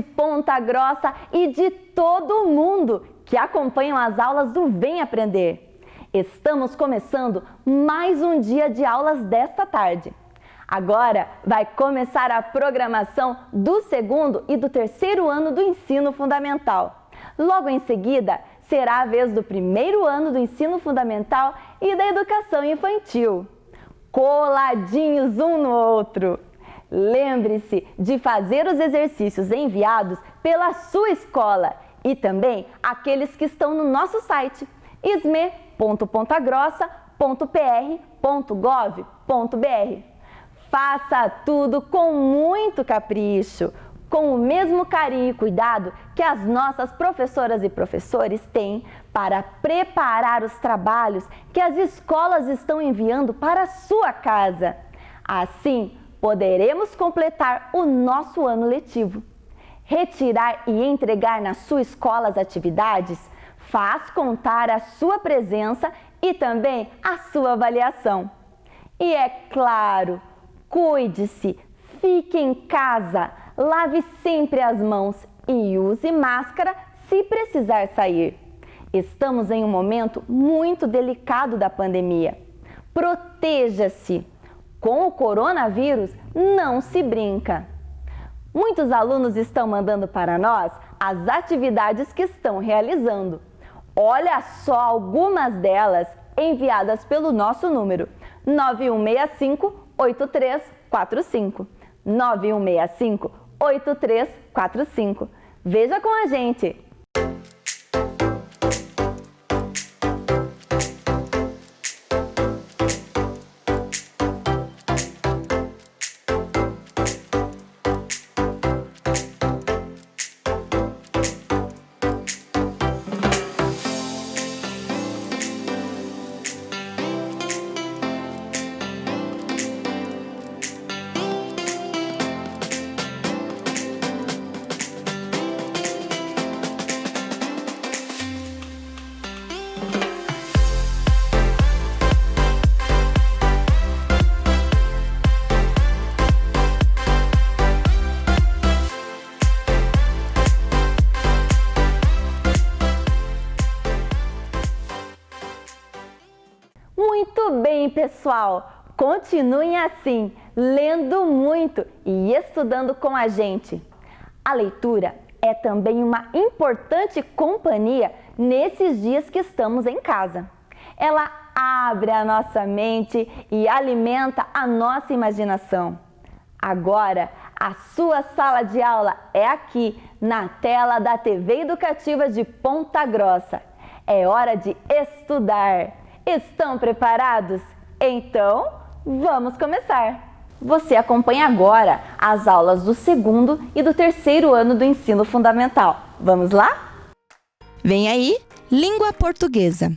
de Ponta Grossa e de todo o mundo que acompanham as aulas do Vem Aprender. Estamos começando mais um dia de aulas desta tarde. Agora vai começar a programação do segundo e do terceiro ano do ensino fundamental. Logo em seguida, será a vez do primeiro ano do ensino fundamental e da educação infantil. Coladinhos um no outro! Lembre-se de fazer os exercícios enviados pela sua escola e também aqueles que estão no nosso site isme.pontagrossa.pr.gov.br. Faça tudo com muito capricho, com o mesmo carinho e cuidado que as nossas professoras e professores têm para preparar os trabalhos que as escolas estão enviando para a sua casa. Assim, poderemos completar o nosso ano letivo. Retirar e entregar na sua escola as atividades faz contar a sua presença e também a sua avaliação. E é claro, cuide-se, fique em casa, lave sempre as mãos e use máscara se precisar sair. Estamos em um momento muito delicado da pandemia. Proteja-se! Com o coronavírus não se brinca. Muitos alunos estão mandando para nós as atividades que estão realizando. Olha só algumas delas enviadas pelo nosso número 9165-8345. 9165-8345. Veja com a gente! Muito bem, pessoal! Continuem assim, lendo muito e estudando com a gente. A leitura é também uma importante companhia nesses dias que estamos em casa. Ela abre a nossa mente e alimenta a nossa imaginação. Agora, a sua sala de aula é aqui, na tela da TV Educativa de Ponta Grossa. É hora de estudar! Estão preparados? Então, vamos começar! Você acompanha agora as aulas do segundo e do terceiro ano do ensino fundamental. Vamos lá? Vem aí, língua portuguesa.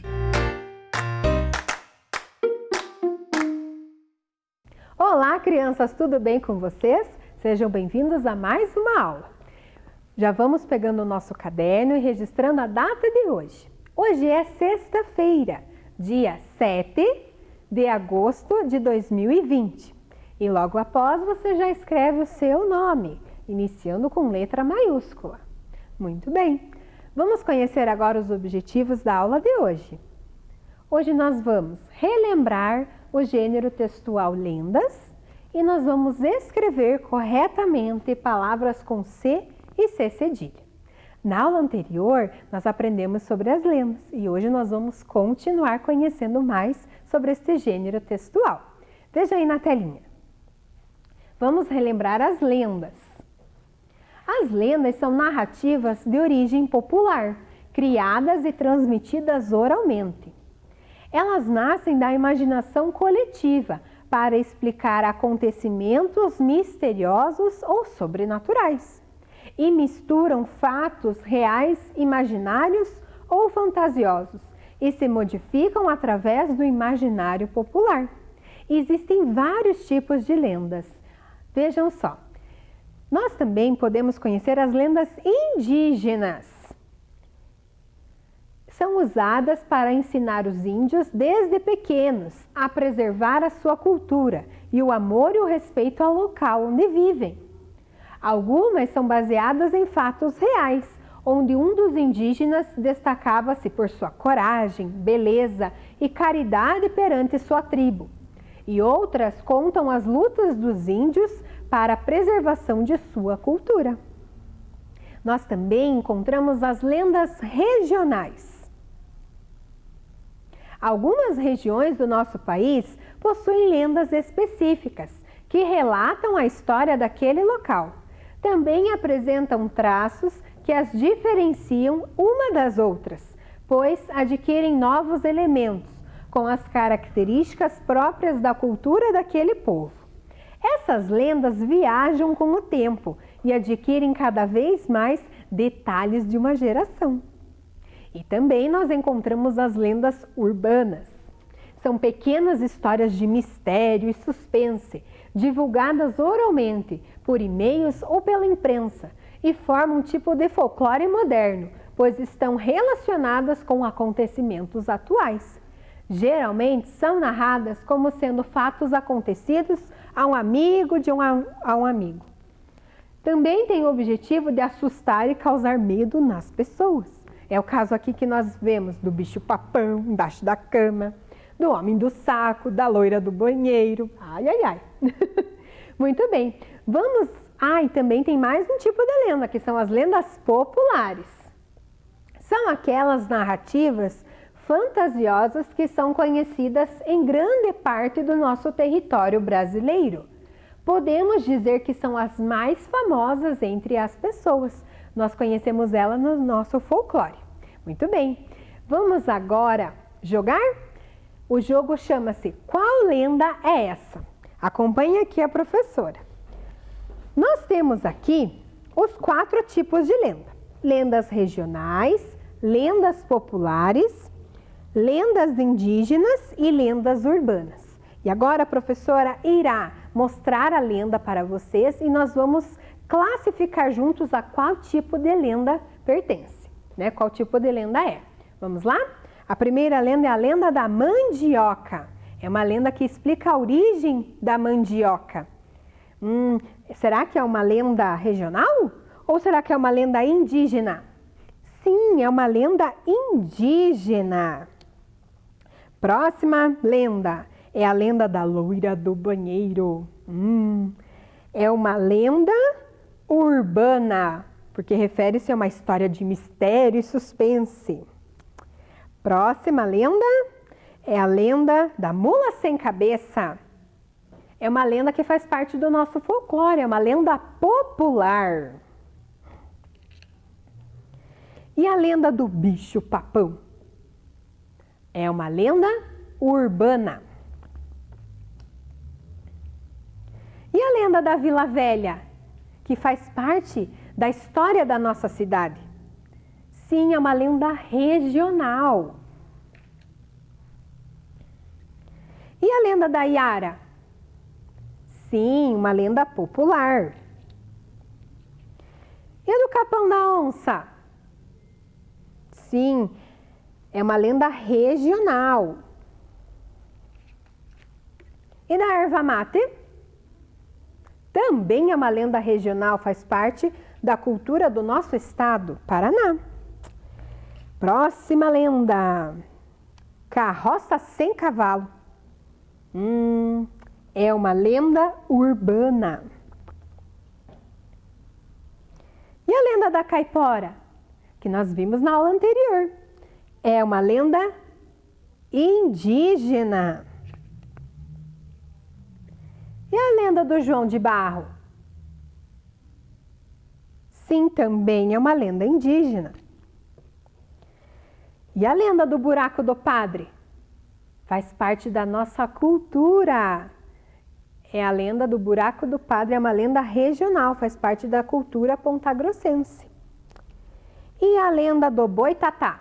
Olá, crianças, tudo bem com vocês? Sejam bem-vindos a mais uma aula. Já vamos pegando o nosso caderno e registrando a data de hoje. Hoje é sexta-feira, dia 7 de agosto de 2020. E logo após você já escreve o seu nome, iniciando com letra maiúscula. Muito bem, vamos conhecer agora os objetivos da aula de hoje. Hoje nós vamos relembrar o gênero textual lendas e nós vamos escrever corretamente palavras com C e C cedilha. Na aula anterior, nós aprendemos sobre as lendas e hoje nós vamos continuar conhecendo mais sobre este gênero textual. Veja aí na telinha. Vamos relembrar as lendas. As lendas são narrativas de origem popular, criadas e transmitidas oralmente. Elas nascem da imaginação coletiva para explicar acontecimentos misteriosos ou sobrenaturais. E misturam fatos reais, imaginários ou fantasiosos e se modificam através do imaginário popular. Existem vários tipos de lendas. Vejam só, nós também podemos conhecer as lendas indígenas. São usadas para ensinar os índios desde pequenos a preservar a sua cultura e o amor e o respeito ao local onde vivem. Algumas são baseadas em fatos reais, onde um dos indígenas destacava-se por sua coragem, beleza e caridade perante sua tribo. E outras contam as lutas dos índios para a preservação de sua cultura. Nós também encontramos as lendas regionais. Algumas regiões do nosso país possuem lendas específicas que relatam a história daquele local. Também apresentam traços que as diferenciam uma das outras, pois adquirem novos elementos com as características próprias da cultura daquele povo. Essas lendas viajam com o tempo e adquirem cada vez mais detalhes de uma geração. E também nós encontramos as lendas urbanas. São pequenas histórias de mistério e suspense, divulgadas oralmente, por e-mails ou pela imprensa, e formam um tipo de folclore moderno, pois estão relacionadas com acontecimentos atuais. Geralmente são narradas como sendo fatos acontecidos a um amigo a um amigo. Também tem o objetivo de assustar e causar medo nas pessoas. É o caso aqui que nós vemos do bicho-papão embaixo da cama, do homem do saco, da loira do banheiro. Ai, ai, ai. Muito bem. Vamos... e também tem mais um tipo de lenda, que são as lendas populares. São aquelas narrativas fantasiosas que são conhecidas em grande parte do nosso território brasileiro. Podemos dizer que são as mais famosas entre as pessoas. Nós conhecemos elas no nosso folclore. Muito bem. Vamos agora jogar? O jogo chama-se Qual Lenda é Essa? Acompanhe aqui a professora. Nós temos aqui os 4 tipos de lenda. Lendas regionais, lendas populares, lendas indígenas e lendas urbanas. E agora a professora irá mostrar a lenda para vocês e nós vamos classificar juntos a qual tipo de lenda pertence, né? Qual tipo de lenda é. Vamos lá? A primeira lenda é a lenda da mandioca. É uma lenda que explica a origem da mandioca. Será que é uma lenda regional? Ou será que é uma lenda indígena? Sim, é uma lenda indígena. Próxima lenda é a lenda da loira do banheiro. É uma lenda urbana, porque refere-se a uma história de mistério e suspense. Próxima lenda é a lenda da mula sem cabeça. É uma lenda que faz parte do nosso folclore, é uma lenda popular. E a lenda do bicho-papão? É uma lenda urbana. E a lenda da Vila Velha, que faz parte da história da nossa cidade? Sim, é uma lenda regional. E a lenda da Iara? Sim, uma lenda popular. E a do Capão da Onça? Sim, é uma lenda regional. E da erva mate? Também é uma lenda regional, faz parte da cultura do nosso estado, Paraná. Próxima lenda. Carroça sem cavalo. É uma lenda urbana. E a lenda da caipora, que nós vimos na aula anterior? É uma lenda indígena. E a lenda do João de Barro? Sim, também é uma lenda indígena. E a lenda do buraco do padre? Faz parte da nossa cultura. É a lenda do buraco do padre, é uma lenda regional, faz parte da cultura pontagrossense. E a lenda do boitatá?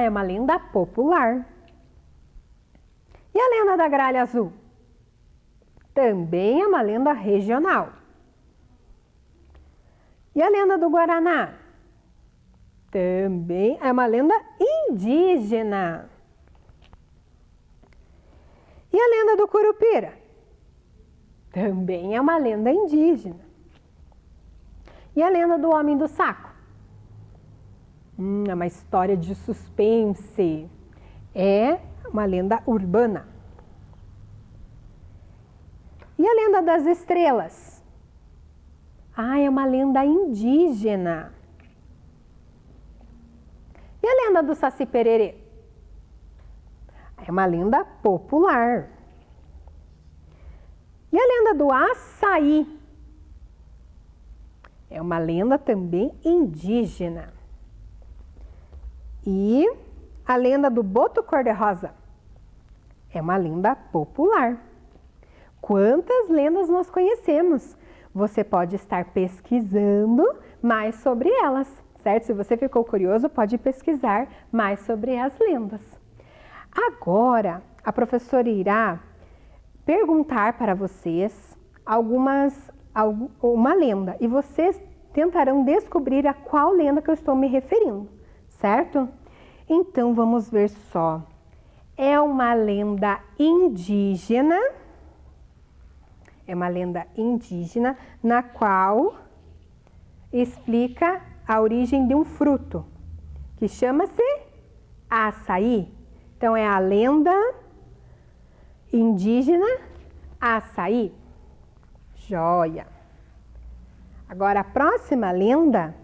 É uma lenda popular. E a lenda da gralha azul? Também é uma lenda regional. E a lenda do guaraná? Também é uma lenda indígena. E a lenda do curupira? Também é uma lenda indígena. E a lenda do homem do saco? É uma história de suspense. É uma lenda urbana. E a lenda das estrelas? É uma lenda indígena. E a lenda do Saci Pererê? É uma lenda popular. E a lenda do açaí? É uma lenda também indígena. E a lenda do boto cor-de-rosa? É uma lenda popular. Quantas lendas nós conhecemos? Você pode estar pesquisando mais sobre elas, certo? Se você ficou curioso, pode pesquisar mais sobre as lendas. Agora, a professora irá perguntar para vocês uma lenda e vocês tentarão descobrir a qual lenda que eu estou me referindo, certo? Então, vamos ver só. É uma lenda indígena. É uma lenda indígena na qual explica a origem de um fruto, que chama-se açaí. Então, é a lenda indígena açaí. Joia! Agora, a próxima lenda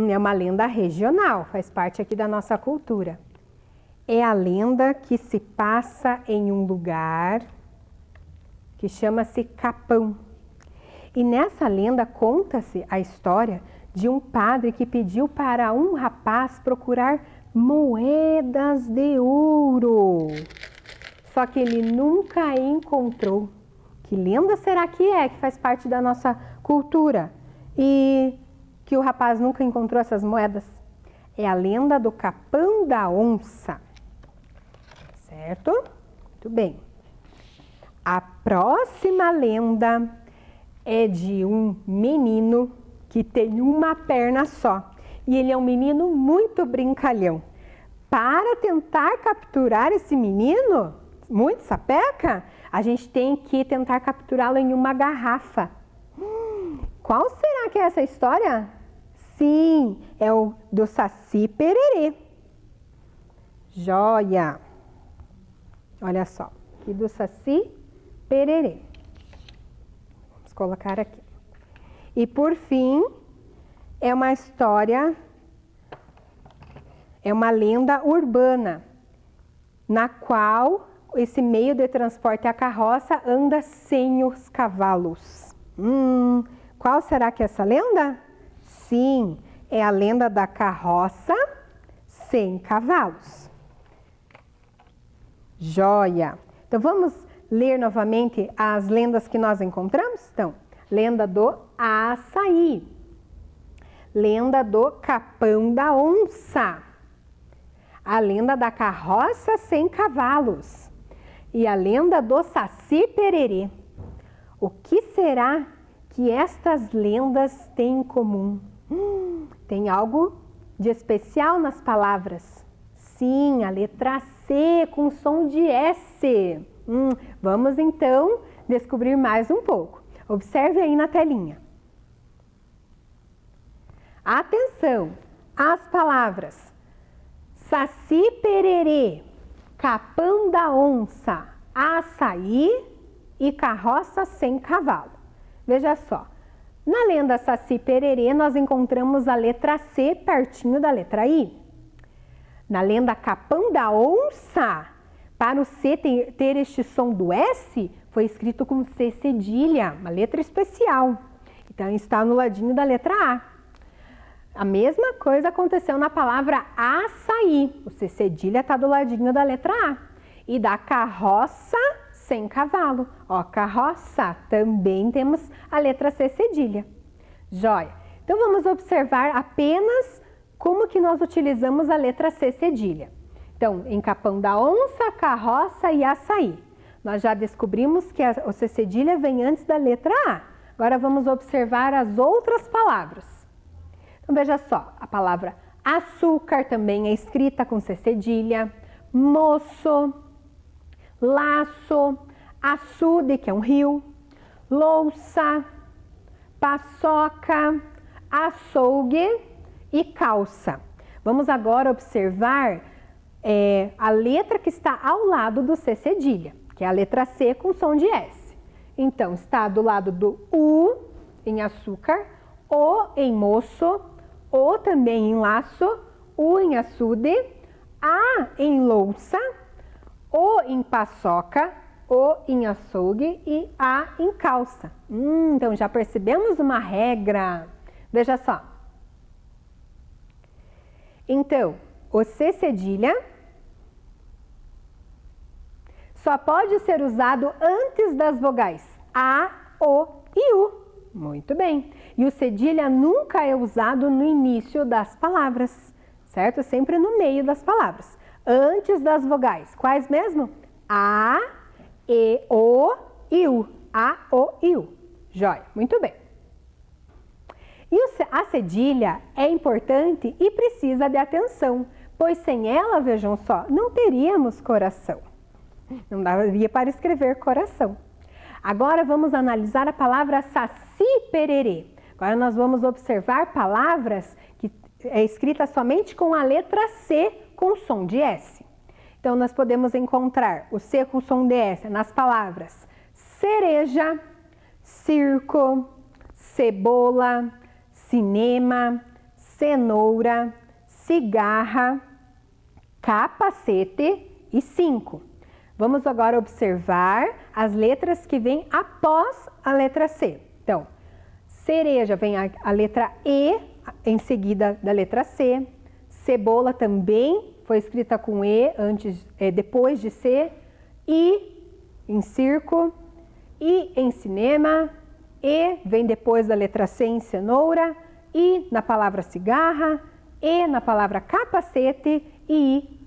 é uma lenda regional, faz parte aqui da nossa cultura. É a lenda que se passa em um lugar que chama-se Capão. E nessa lenda conta-se a história de um padre que pediu para um rapaz procurar moedas de ouro. Só que ele nunca encontrou. Que lenda será que é que faz parte da nossa cultura? E que o rapaz nunca encontrou essas moedas? É a lenda do Capão da Onça. Certo? Muito bem. A próxima lenda é de um menino que tem uma perna só. E ele é um menino muito brincalhão. Para tentar capturar esse menino, muito sapeca, a gente tem que tentar capturá-lo em uma garrafa. Qual será que é essa história? Sim, é o do Saci Pererê. Joia! Olha só, aqui do Saci Pererê. Vamos colocar aqui. E por fim, é uma história, é uma lenda urbana, na qual esse meio de transporte, a carroça, anda sem os cavalos. Qual será que é essa lenda? Sim, é a lenda da carroça sem cavalos. Joia! Então vamos ler novamente as lendas que nós encontramos? Então, lenda do açaí, lenda do Capão da Onça, a lenda da carroça sem cavalos e a lenda do Saci Pererê. O que será que estas lendas têm em comum? Tem algo de especial nas palavras? Sim, a letra C com som de S. Vamos então descobrir mais um pouco. Observe aí na telinha. Atenção! As palavras Saci Pererê, Capão da Onça, açaí e carroça sem cavalo. Veja só, na lenda Saci Pererê nós encontramos a letra C pertinho da letra I. Na lenda Capão da Onça, para o C ter este som do S, foi escrito com C cedilha, uma letra especial. Então está no ladinho da letra A. A mesma coisa aconteceu na palavra açaí. O C cedilha está do ladinho da letra A. E da carroça sem cavalo. Ó, carroça, também temos a letra C cedilha. Joia! Então vamos observar apenas como que nós utilizamos a letra C cedilha. Então, em Capão da Onça, carroça e açaí. Nós já descobrimos que o C cedilha vem antes da letra A. Agora vamos observar as outras palavras. Então, veja só, a palavra açúcar também é escrita com C cedilha, moço, laço, açude, que é um rio, louça, paçoca, açougue e calça. Vamos agora observar a letra que está ao lado do C cedilha, que é a letra C com som de S. Então, está do lado do U em açúcar, O em moço, O também em laço, U em açude, A em louça, O em paçoca, O em açougue e A em calça. Então, já percebemos uma regra. Veja só. Então, o C cedilha só pode ser usado antes das vogais A, O e U. Muito bem. E o cedilha nunca é usado no início das palavras, certo? Sempre no meio das palavras. Antes das vogais. Quais mesmo? A, E, O e U. A, O e U. Jóia. Muito bem. E a cedilha é importante e precisa de atenção, pois sem ela, vejam só, não teríamos coração. Não daria para escrever coração. Agora vamos analisar a palavra saci pererê. Agora nós vamos observar palavras que é escrita somente com a letra C com som de S. Então nós podemos encontrar o C com som de S nas palavras cereja, circo, cebola, cinema, cenoura, cigarra, capacete e 5. Vamos agora observar as letras que vêm após a letra C. Então, cereja vem a letra E em seguida da letra C. Cebola também foi escrita com E depois de C. I em circo. I em cinema. E vem depois da letra C em cenoura. I na palavra cigarra. E na palavra capacete. E I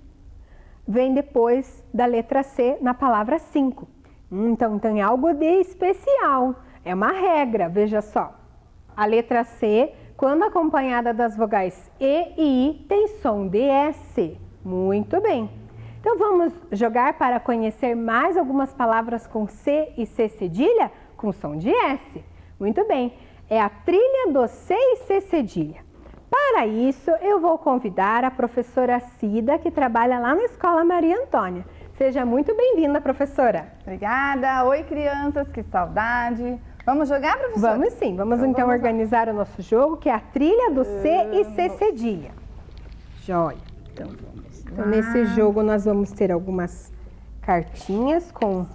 vem depois da letra C na palavra 5. Então, tem algo de especial. É uma regra, veja só. A letra C, quando acompanhada das vogais E e I, tem som de S. Muito bem. Então, vamos jogar para conhecer mais algumas palavras com C e C cedilha com som de S. Muito bem. É a trilha do C e C cedilha. Para isso, eu vou convidar a professora Cida, que trabalha lá na Escola Maria Antônia. Seja muito bem-vinda, professora. Obrigada. Oi, crianças, que saudade. Vamos jogar, professora? Vamos sim. Vamos então organizar o nosso jogo, que é a trilha do C e C cedilha. Joia. Então, nesse jogo nós vamos ter algumas cartinhas com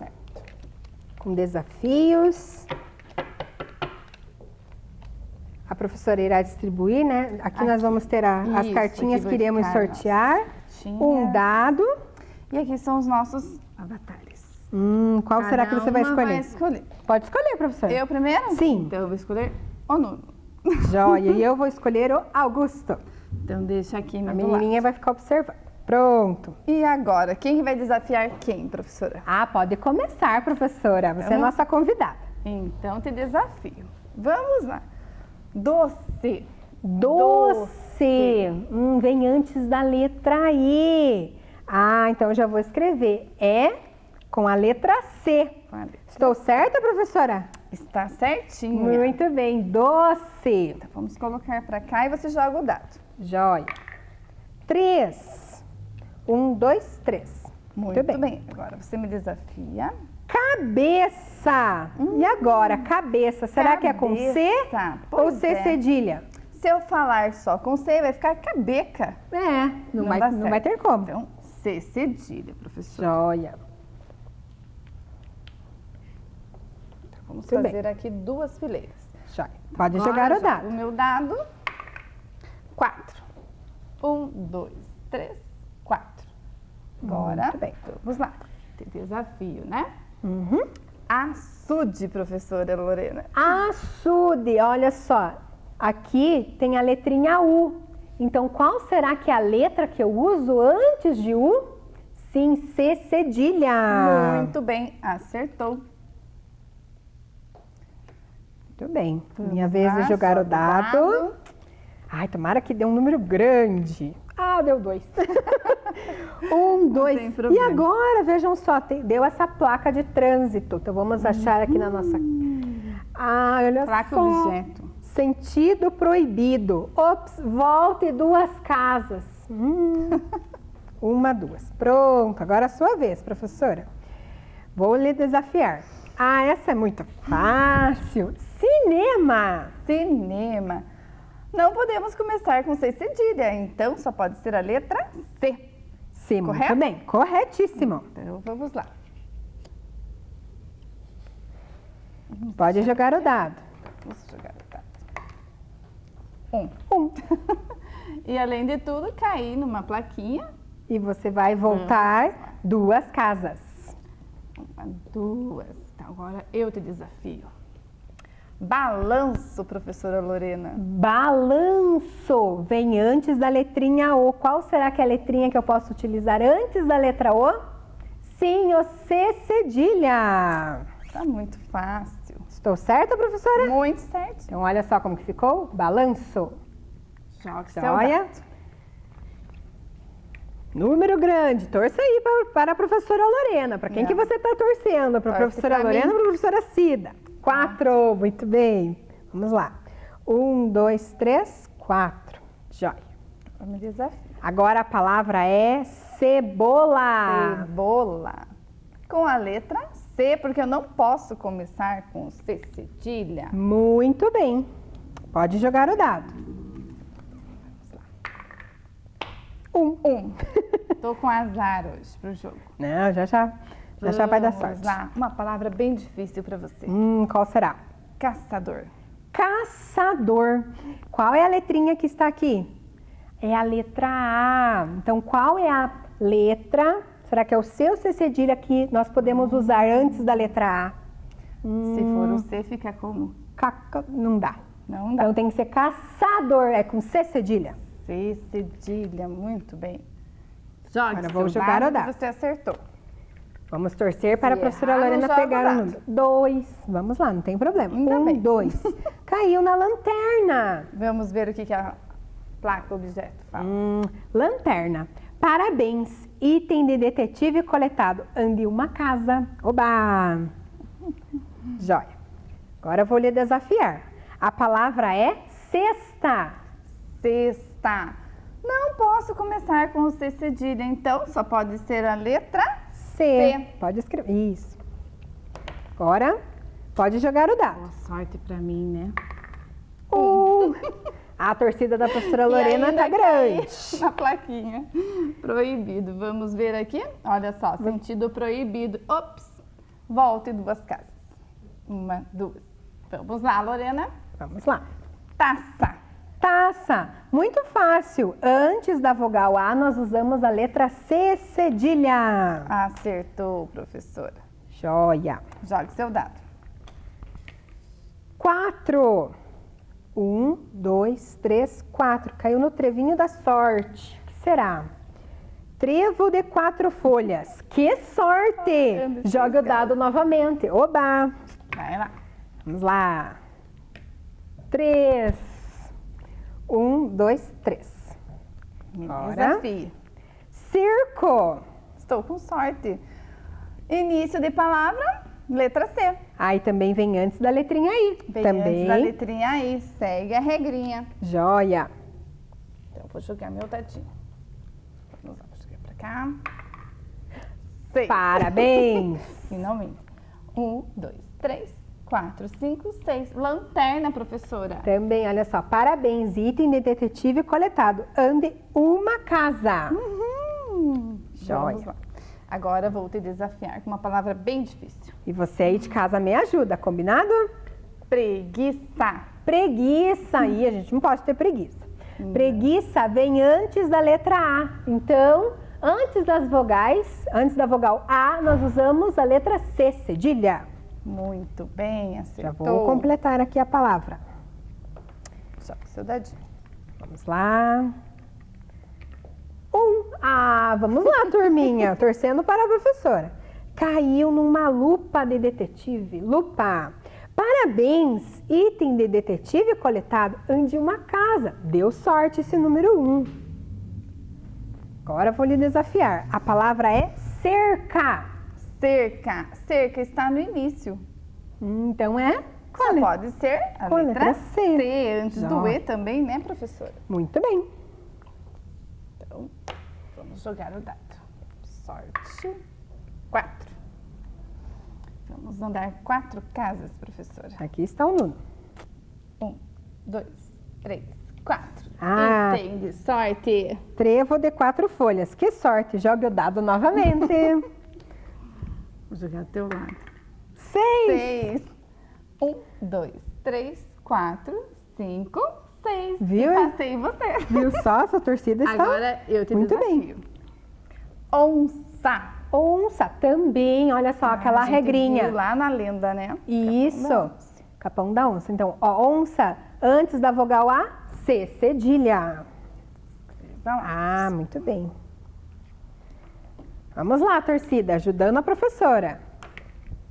desafios. A professora irá distribuir, né? Aqui nós vamos ter as cartinhas que iremos sortear, um dado. E aqui são os nossos avatares. Qual será que você vai escolher? Vai escolher? Pode escolher, professora. Eu primeiro? Sim. Então eu vou escolher o Nuno. Joia, e eu vou escolher o Augusto. Então deixa aqui meu A menininha vai ficar observando. Pronto. E agora, quem vai desafiar quem, professora? Pode começar, professora. Você é nossa convidada. Então te desafio. Vamos lá. Doce. Doce. Vem antes da letra E. Então eu já vou escrever. Com a letra C. Estou certa, professora? Está certinho. Muito bem. Doce. Então, vamos colocar para cá e você joga o dado. Joia. 3. 1, 2, 3. Muito bem. Agora você me desafia. Cabeça. E agora, cabeça. Será que é com C ou C cedilha? Se eu falar só com C, vai ficar cabeca. Não vai ter como. Então, C cedilha, professora. Joia. Então, vamos fazer aqui 2 fileiras. Joia. Pode jogar o dado. O meu dado. 4. 1, 2, 3, 4. Agora, muito bem. Vamos lá. Tem desafio, né? Açude, professora Lorena. Açude, olha só. Aqui tem a letrinha U. Então, qual será que é a letra que eu uso antes de U? Sim, C cedilha. Muito bem, acertou. Muito bem. Minha vez de jogar o dado. Ai, tomara que dê um número grande. Deu 2. 1, 2. E agora, vejam só, deu essa placa de trânsito. Então, vamos achar aqui na nossa Ah, olha Placa só. objeto. Sentido proibido. Ops, volte 2 casas. Uma, 2. Pronto, agora é a sua vez, professora. Vou lhe desafiar. Ah, essa é muito fácil. Cinema. Cinema. Não podemos começar com C cedilha, então só pode ser a letra C. Sim, Correto? muito bem. Corretíssimo. Então vamos lá. Pode jogar o dado. Vamos jogar o dado. 1. 1. E além de tudo, cair numa plaquinha. E você vai voltar 2 casas. 1, 2. Então agora eu te desafio. Balanço, professora Lorena. Balanço vem antes da letrinha O. Qual será que é a letrinha que eu posso utilizar antes da letra O? Sim, o C cedilha. Tá muito fácil. Estou certa, professora? Muito certo. Então, olha só como que ficou. Balanço. Joga seu Joia. dado. Número grande. Torça aí para a professora Lorena. Para quem Não. que você está torcendo? Para a Torce professora pra Lorena mim. ou para a professora Cida? 4. Muito bem. Vamos lá. 1, 2, 3, 4. Joia. Vamos desafiar. Agora a palavra é cebola. Cebola. Com a letra C, porque eu não posso começar com C cedilha. Muito bem. Pode jogar o dado. 1. Tô com azar hoje pro jogo. Não, já vai dar sorte. Vamos lá. Uma palavra bem difícil para você. Qual será? Caçador. Caçador. Qual é a letrinha que está aqui? É a letra A. Então, qual é a letra? Será que é o C ou C cedilha que nós podemos usar antes da letra A? Se for o C, fica como? Não dá. Não dá. Então, tem que ser caçador. É com C cedilha. C cedilha, muito bem. Jogue Agora vou seu jogar o dado dado. que você acertou. Vamos torcer para a Se professora errar, não Lorena joga o pegar o dado. número. 2. Vamos lá, não tem problema. Ainda 1, bem. 2. Caiu na lanterna. Vamos ver o que a placa objeto fala. Lanterna. Parabéns. Item de detetive coletado. Ande uma casa. Oba! Joia. Agora eu vou lhe desafiar. A palavra é cesta. Cesta. Não posso começar com o C cedilha, então só pode ser a letra C. C. Pode escrever. Isso. Agora, pode jogar o dado. Boa sorte pra mim, né? A torcida da professora E Lorena ainda tá grande. cai na plaquinha. Proibido. Vamos ver aqui. Olha só, sentido proibido. Ops. Volte 2 casas. 1, 2. Vamos lá, Lorena. Vamos lá. Taça. Taça. Muito fácil. Antes da vogal A, nós usamos a letra C cedilha. Acertou, professora. Joia. Jogue seu dado. 4. 1, 2, 3, 4. Caiu no trevinho da sorte. O que será? Trevo de 4 folhas. Que sorte! Joga o dado novamente. Oba! Vai lá. Vamos lá. 3. 1, 2, 3. Me Bora. desafie. Circo. Estou com sorte. Início de palavra, letra C. Aí também vem antes da letrinha I. Bem também. antes da letrinha aí, segue a regrinha. Joia. Então, vou jogar meu dadinho. Vamos lá, vou jogar pra cá. 6. Parabéns. Finalmente. 1, 2, 3, 4, 5, 6. Lanterna, professora. Também, olha só. Parabéns. Item de detetive coletado. Ande uma casa. Joia. Vamos lá. Agora vou te desafiar com uma palavra bem difícil. E você aí de casa me ajuda, combinado? Preguiça. Preguiça. Aí a gente não pode ter preguiça. Preguiça vem antes da letra A. Então, antes das vogais, antes da vogal A, nós usamos a letra C, cedilha. Muito bem, Já acertou. vou completar aqui a palavra. Joga seu dadinho. Vamos lá. 1. Vamos lá, turminha. Torcendo para a professora. Caiu numa lupa de detetive. Lupa. Parabéns. Item de detetive coletado. Ande uma casa. Deu sorte esse número 1. Agora vou lhe desafiar. A palavra é cerca. Cerca. Cerca está no início. Então é Só pode ser a com a letra letra C. C, antes do Ó. E também, né, professora? Muito bem. Então, vamos jogar o dado. Sorte. 4. Vamos andar 4 casas, professora. Aqui está o Nuno. 1, 2, 3, 4. Ah. Entende? Sorte. Trevo de 4 folhas. Que sorte. Jogue o dado novamente. Vou jogar do teu lado. 6. 6. 1, 2, 3, 4, 5, 6. Viu? E passei em você. Viu só? Essa torcida está Agora eu te muito desafio. bem. Onça. Onça também. Olha só aquela A gente regrinha. viu lá na lenda, né? Isso. Capão da onça. Então, ó, onça, antes da vogal A, C, cedilha. Vai lá. Ah, muito bem. Vamos lá, torcida, ajudando a professora.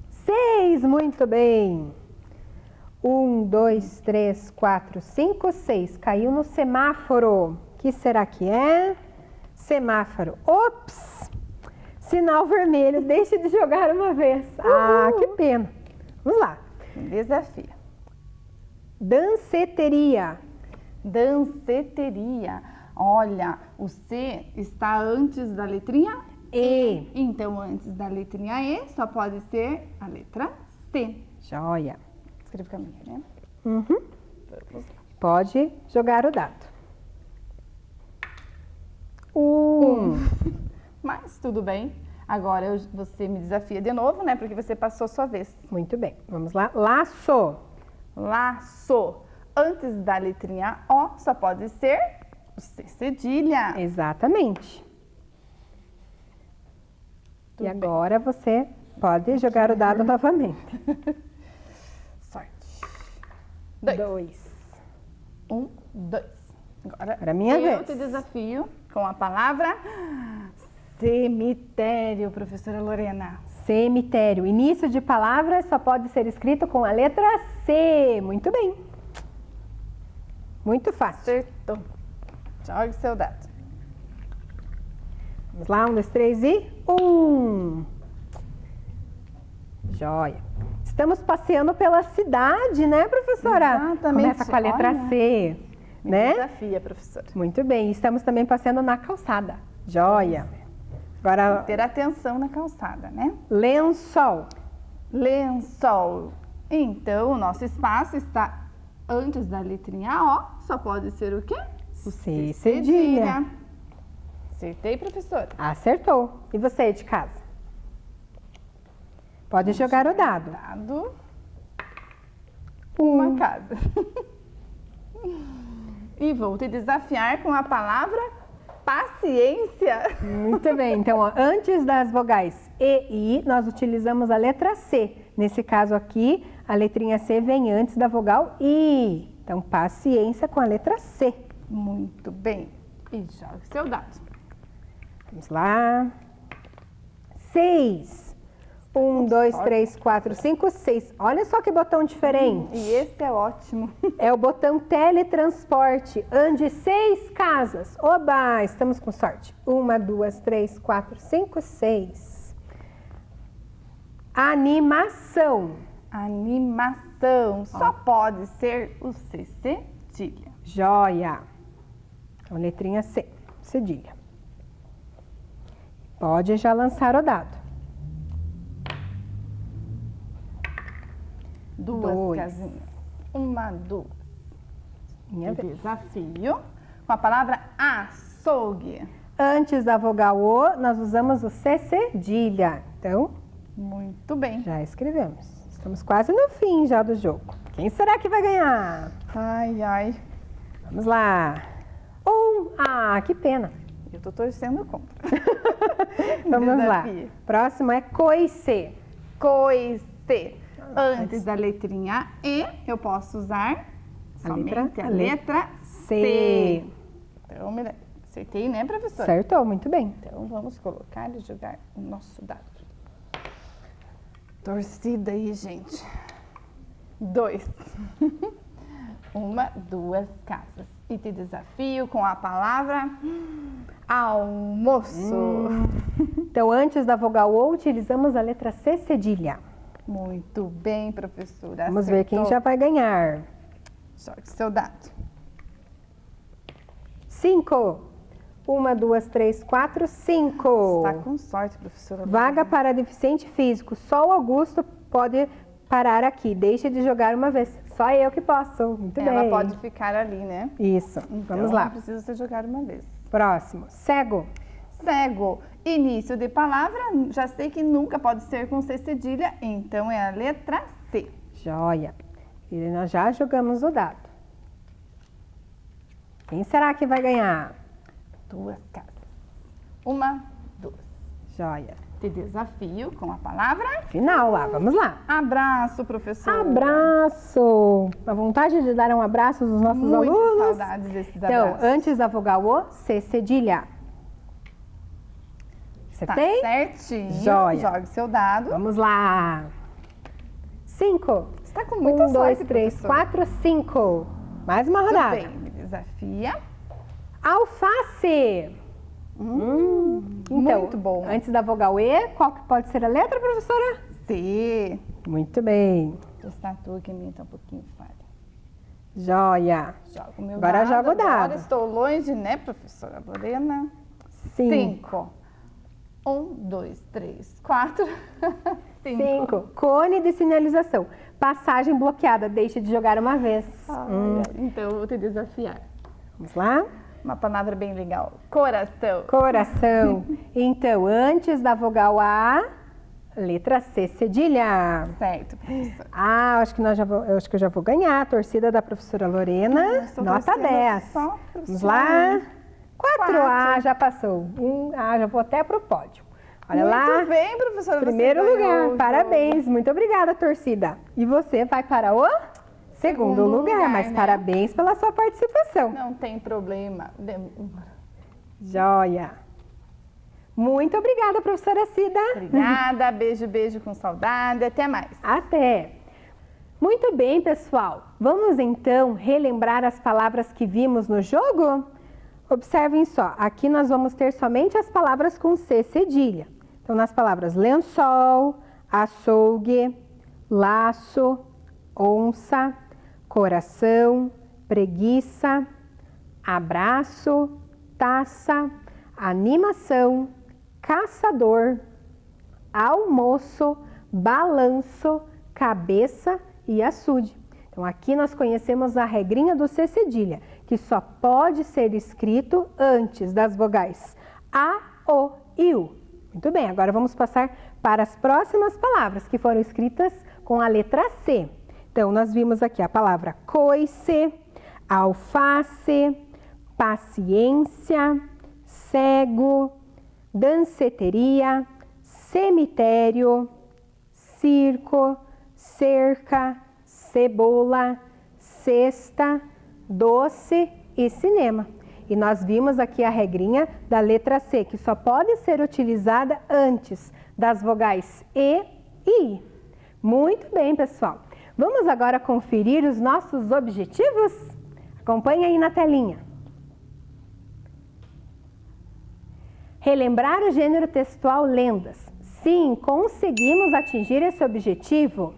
6, muito bem. 1, 2, 3, 4, 5, 6. Caiu no semáforo. O que será que é? Semáforo. Ops! Sinal vermelho. Deixe de jogar uma vez. Ah, que pena. Vamos lá. Desafio. Danceteria. Danceteria. Olha, o C está antes da letrinha E. Então, antes da letrinha E, só pode ser a letra C. Joia. Escreve com a minha, né? Uhum. Vamos lá. Pode jogar o dado. 1. Mas tudo bem. Agora você me desafia de novo, né? Porque você passou a sua vez. Muito bem. Vamos lá. Laço. Laço. Antes da letrinha O, só pode ser o C cedilha. Exatamente. Tudo E agora você pode jogar o dado novamente. Sorte. 2. 1, 2. Agora Para minha eu vez. te desafio com a palavra cemitério, professora Lorena. Cemitério. Início de palavra só pode ser escrito com a letra C. Muito bem. Muito fácil. Acertou. Jogue seu dado. Vamos lá, 1, 2, 3 e 1. Joia. Estamos passeando pela cidade, né, professora? Exatamente. Começa com a letra Olha. C, Me né? desafia, professora. Muito bem. Estamos também passeando na calçada. Joia. Agora, Ter atenção na calçada, né? lençol. Lençol. Então, o nosso espaço está antes da letrinha O. Só pode ser o quê? O C cedilha. Acertei, professora? Acertou. E você de casa? Pode jogar o dado. Dado. Uma casa. E vou te desafiar com a palavra paciência. Muito bem. Então, ó, antes das vogais E e I, nós utilizamos a letra C. Nesse caso aqui, a letrinha C vem antes da vogal I. Então, paciência com a letra C. Muito bem. E jogue seu dado. Vamos lá. 6. 1, 2, 3, 4, 5, 6. Olha só que botão diferente. E esse é ótimo. É o botão teletransporte. Ande 6 casas. Oba, estamos com sorte. 1, 2, 3, 4, 5, 6. Animação. Animação. Só pode ser o C cedilha. Joia. Então, letrinha C, cedilha. Pode já lançar o dado. Duas casinhas. 1, 2. Minha vez. Desafio com a palavra açougue. Antes da vogal O, nós usamos o C cedilha. Então, Muito bem. já escrevemos. Estamos quase no fim já do jogo. Quem será que vai ganhar? Ai, ai. Vamos lá. Ah, que pena. Eu tô torcendo contra. Vamos lá. Desafio. Próximo é coice. Coice. Antes da letrinha E, eu posso usar somente a letra C. Então, acertei, né, professora? Acertou, muito bem. Então, vamos colocar e jogar o nosso dado. Torcida aí, gente. 2. 1, 2 casas. E te desafio com a palavra almoço. Então, antes da vogal O, utilizamos a letra C cedilha. Muito bem, professora. Vamos ver quem já vai ganhar. Jogue seu dado. 5. 1, 2, 3, 4, 5. Está com sorte, professora. Vaga para deficiente físico. Só o Augusto pode parar aqui. Deixe de jogar uma vez. Só eu que posso. Muito bem. Ela pode ficar ali, né? Isso. Então, Vamos lá. não precisa ser jogado uma vez. Próximo. Cego. Cego. Início de palavra, já sei que nunca pode ser com C cedilha, então é a letra C. Joia. E nós já jogamos o dado. Quem será que vai ganhar? 2 casas. 1, 2. Joia. Te desafio com a palavra Final lá. Vamos lá. abraço, professora. Abraço. A vontade de dar um abraço aos nossos Muitas alunos. saudades desses Então, abraços. antes da vogal O, C cedilha. Você Tá tem? certinho. Joia. Jogue seu dado. Vamos lá. 5. Você tá com muita 1, 2, sorte, 3, professora. 4, 5. Mais uma Tudo rodada. bem, me desafia. Alface. Então, muito bom. Antes da vogal E, qual que pode ser a letra, professora? C. Muito bem. Essa tua que a minha tá um pouquinho falha. Joia. Joga o meu Agora dado. joga o dado. Agora estou longe, né, professora Lorena? 5. 1, 2, 3, 4, 5. Cone de sinalização. Passagem bloqueada. Deixe de jogar uma vez. Então eu vou te desafiar. Vamos lá. Uma palavra bem legal. Coração. Coração. Então, antes da vogal A, letra C cedilha. Certo, professora. Ah, acho que eu acho que eu já vou ganhar. A torcida da professora Lorena. estou Nota torcendo 10. só, Vamos professora. lá. 4. Quatro. Ah, já passou. Já vou até pro pódio. Olha lá. Muito bem, professora. você Primeiro ganhou lugar. o Parabéns. Muito obrigada, torcida. E você vai para o segundo lugar. Mas né? parabéns pela sua participação. jogo. Não tem problema. Joia. Muito obrigada, professora Cida. Obrigada. Beijo, beijo com saudade. Até mais. Até! Muito bem, pessoal. Vamos então relembrar as palavras que vimos no jogo? Observem só, aqui nós vamos ter somente as palavras com C cedilha. Então, nas palavras lençol, açougue, laço, onça, coração, preguiça, abraço, taça, animação, caçador, almoço, balanço, cabeça e açude. Então, aqui nós conhecemos a regrinha do C cedilha, que só pode ser escrito antes das vogais A, O e U. Muito bem, agora vamos passar para as próximas palavras que foram escritas com a letra C. Então, nós vimos aqui a palavra coice, alface, paciência, cego, danceteria, cemitério, circo, cerca, cebola, cesta, doce e cinema. E nós vimos aqui a regrinha da letra C, que só pode ser utilizada antes das vogais E e I. Muito bem, pessoal. Vamos agora conferir os nossos objetivos? Acompanhe aí na telinha. Relembrar o gênero textual lendas. Sim, conseguimos atingir esse objetivo.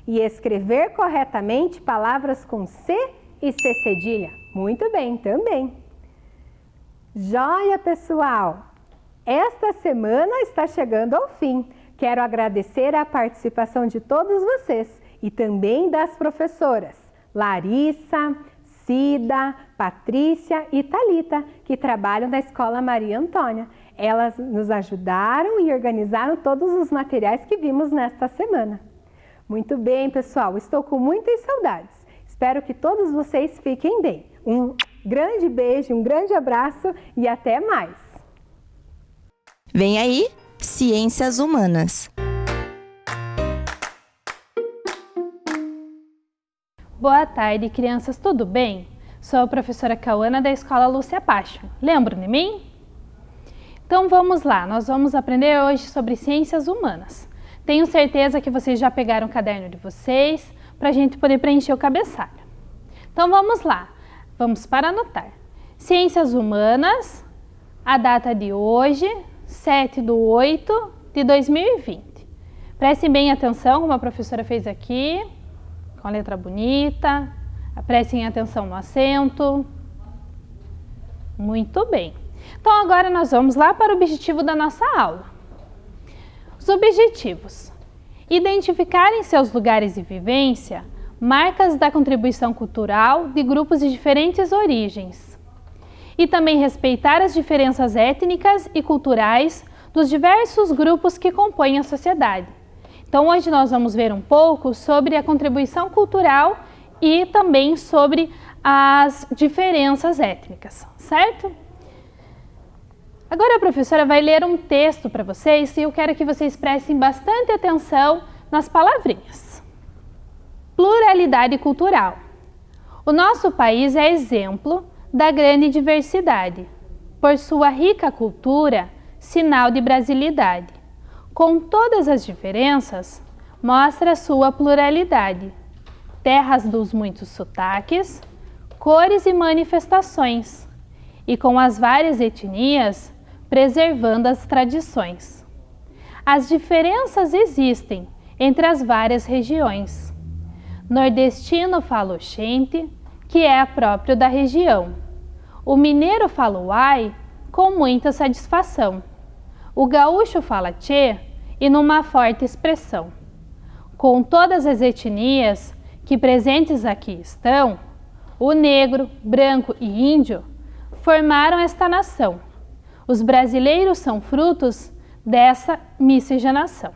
E escrever corretamente palavras com C e C cedilha. Muito bem, também. Joia, pessoal! Esta semana está chegando ao fim. Quero agradecer a participação de todos vocês e também das professoras Larissa, Cida, Patrícia e Thalita, que trabalham na Escola Maria Antônia. Elas nos ajudaram e organizaram todos os materiais que vimos nesta semana. Muito bem, pessoal, estou com muitas saudades. Espero que todos vocês fiquem bem. Um grande beijo, um grande abraço e até mais! Vem aí, Ciências Humanas. Boa tarde, crianças, tudo bem? Sou a professora Cauana da Escola Lúcia Pacho. Lembram de mim? Então vamos lá, nós vamos aprender hoje sobre ciências humanas. Tenho certeza que vocês já pegaram o caderno de vocês para a gente poder preencher o cabeçalho. Então vamos lá, vamos para anotar. Ciências humanas, a data de hoje, 7/8/2020. Prestem bem atenção, como a professora fez aqui, com a letra bonita. Prestem atenção no acento. Muito bem. Então, agora nós vamos lá para o objetivo da nossa aula. Os objetivos. Identificar em seus lugares de vivência marcas da contribuição cultural de grupos de diferentes origens. E também respeitar as diferenças étnicas e culturais dos diversos grupos que compõem a sociedade. Então, hoje nós vamos ver um pouco sobre a contribuição cultural e também sobre as diferenças étnicas, certo? Agora a professora vai ler um texto para vocês e eu quero que vocês prestem bastante atenção nas palavrinhas. Pluralidade cultural. O nosso país é exemplo da grande diversidade, por sua rica cultura, sinal de brasilidade. Com todas as diferenças, mostra sua pluralidade. Terras dos muitos sotaques, cores e manifestações, e com as várias etnias, preservando as tradições. As diferenças existem entre as várias regiões. Nordestino fala oxente, que é próprio da região. O mineiro fala uai, com muita satisfação. O gaúcho fala tchê, e numa forte expressão. Com todas as etnias que presentes aqui estão, o negro, branco e índio formaram esta nação. Os brasileiros são frutos dessa miscigenação.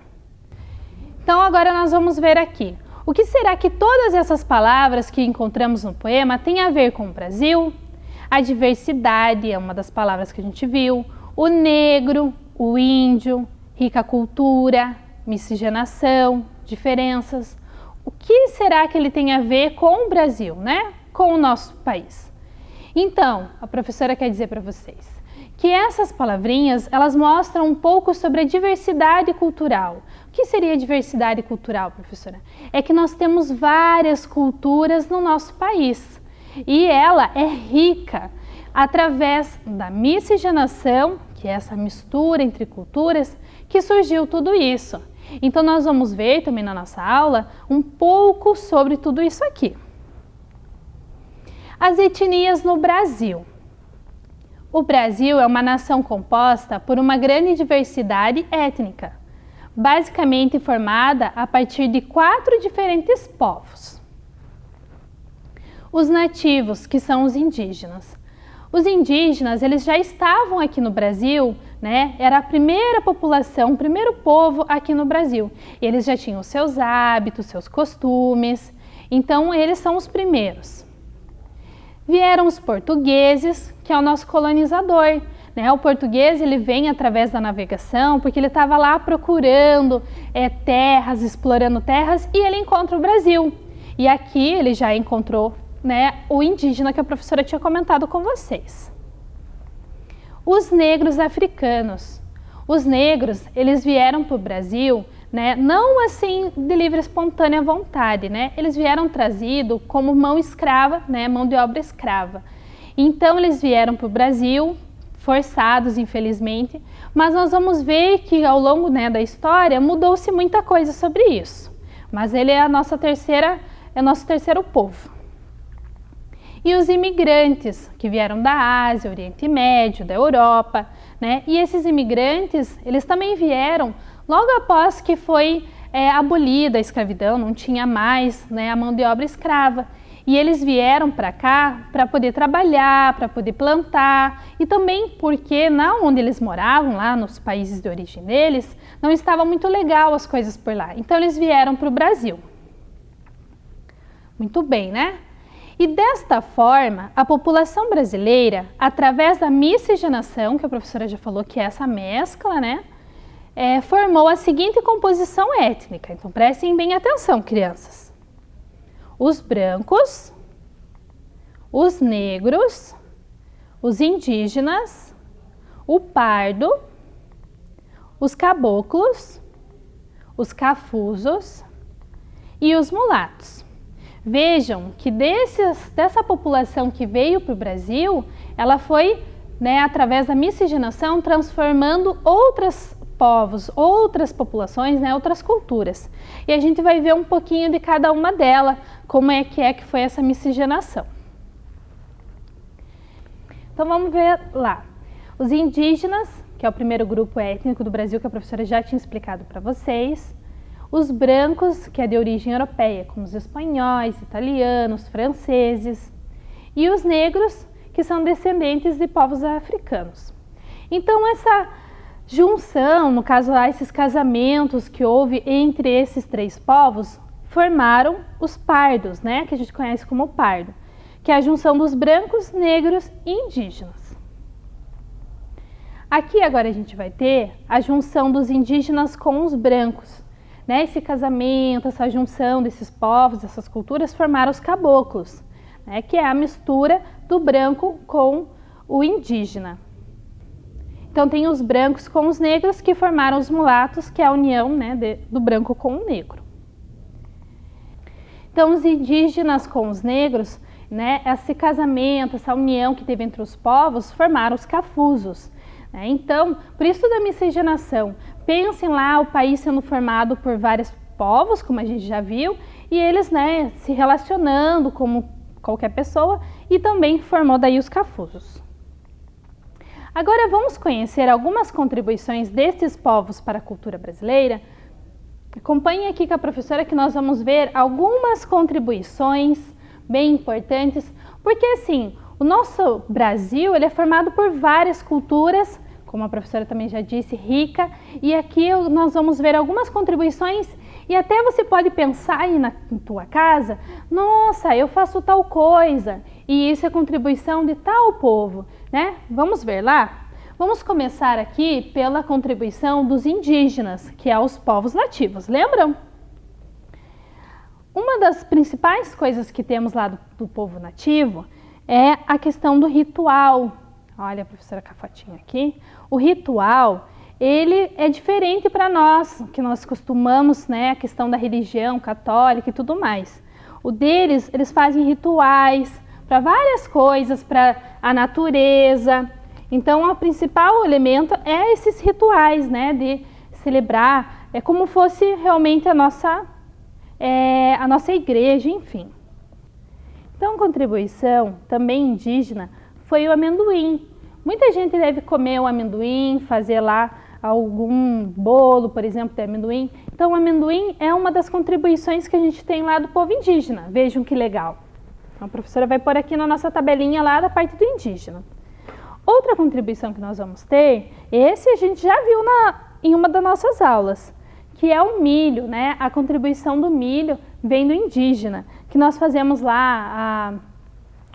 Então agora nós vamos ver aqui. O que será que todas essas palavras que encontramos no poema têm a ver com o Brasil? A diversidade é uma das palavras que a gente viu. O negro, o índio, rica cultura, miscigenação, diferenças. O que será que ele tem a ver com o Brasil, né? Com o nosso país? Então, a professora quer dizer para vocês que essas palavrinhas, elas mostram um pouco sobre a diversidade cultural. O que seria diversidade cultural, professora? É que nós temos várias culturas no nosso país e ela é rica através da miscigenação, que é essa mistura entre culturas, que surgiu tudo isso. Então nós vamos ver também na nossa aula um pouco sobre tudo isso aqui. As etnias no Brasil. O Brasil é uma nação composta por uma grande diversidade étnica, basicamente formada a partir de 4 diferentes povos. Os nativos, que são os indígenas. Os indígenas, eles já estavam aqui no Brasil, né? Era a primeira população, o primeiro povo aqui no Brasil. Eles já tinham seus hábitos, seus costumes, então eles são os primeiros. Vieram os portugueses, que é o nosso colonizador, né? O português, ele vem através da navegação, porque ele estava lá procurando terras, explorando terras, e ele encontra o Brasil. E aqui ele já encontrou, né, o indígena que a professora tinha comentado com vocês. Os negros africanos. Os negros, eles vieram para o Brasil, né, não assim de livre e espontânea vontade, né? Eles vieram trazidos como mão escrava, né, mão de obra escrava. Então eles vieram para o Brasil, forçados infelizmente, mas nós vamos ver que ao longo, né, da história mudou-se muita coisa sobre isso. Mas ele é nosso terceiro povo. E os imigrantes que vieram da Ásia, Oriente Médio, da Europa, né? E esses imigrantes, eles também vieram logo após que foi abolida a escravidão, não tinha mais, né, a mão de obra escrava. E eles vieram para cá para poder trabalhar, para poder plantar, e também porque onde eles moravam, lá nos países de origem deles, não estava muito legal as coisas por lá. Então eles vieram para o Brasil. Muito bem, né? E desta forma, a população brasileira, através da miscigenação, que a professora já falou que é essa mescla, né, formou a seguinte composição étnica. Então prestem bem atenção, crianças. Os brancos, os negros, os indígenas, o pardo, os caboclos, os cafusos e os mulatos. Vejam que dessa população que veio para o Brasil, ela foi, né, através da miscigenação, transformando outras povos, outras populações, né, outras culturas. E a gente vai ver um pouquinho de cada uma delas, como é que foi essa miscigenação. Então vamos ver lá. Os indígenas, que é o primeiro grupo étnico do Brasil, que a professora já tinha explicado para vocês. Os brancos, que é de origem europeia, como os espanhóis, italianos, franceses. E os negros, que são descendentes de povos africanos. Então essa junção, no caso lá, esses casamentos que houve entre esses três povos, formaram os pardos, né, que a gente conhece como pardo, que é a junção dos brancos, negros e indígenas. Aqui agora a gente vai ter a junção dos indígenas com os brancos, né? Esse casamento, essa junção desses povos, dessas culturas, formaram os caboclos, né? Que é a mistura do branco com o indígena. Então tem os brancos com os negros que formaram os mulatos, que é a união, né, do branco com o negro. Então os indígenas com os negros, né, esse casamento, essa união que teve entre os povos, formaram os cafusos. Então, por isso da miscigenação, pensem lá o país sendo formado por vários povos, como a gente já viu, e eles, né, se relacionando como qualquer pessoa, e também formou daí os cafusos. Agora vamos conhecer algumas contribuições desses povos para a cultura brasileira. Acompanhe aqui com a professora que nós vamos ver algumas contribuições bem importantes, porque assim, o nosso Brasil, ele é formado por várias culturas, como a professora também já disse, rica, e aqui nós vamos ver algumas contribuições e até você pode pensar aí na tua casa, nossa, eu faço tal coisa, e isso é contribuição de tal povo, né? Vamos ver lá? Vamos começar aqui pela contribuição dos indígenas, que é os povos nativos, lembram? Uma das principais coisas que temos lá do povo nativo é a questão do ritual. Olha a professora com a fotinha aqui. O ritual, ele é diferente para nós, que nós costumamos, né, a questão da religião católica e tudo mais. O deles, eles fazem rituais para várias coisas, para a natureza. Então, o principal elemento é esses rituais, né, de celebrar, é como fosse realmente a nossa igreja, enfim. Então, contribuição também indígena foi o amendoim. Muita gente deve comer o amendoim, fazer lá algum bolo, por exemplo, de amendoim. Então, o amendoim é uma das contribuições que a gente tem lá do povo indígena. Vejam que legal. A professora vai pôr aqui na nossa tabelinha lá da parte do indígena. Outra contribuição que nós vamos ter, esse a gente já viu em uma das nossas aulas, que é o milho, né? A contribuição do milho vem do indígena, que nós fazemos lá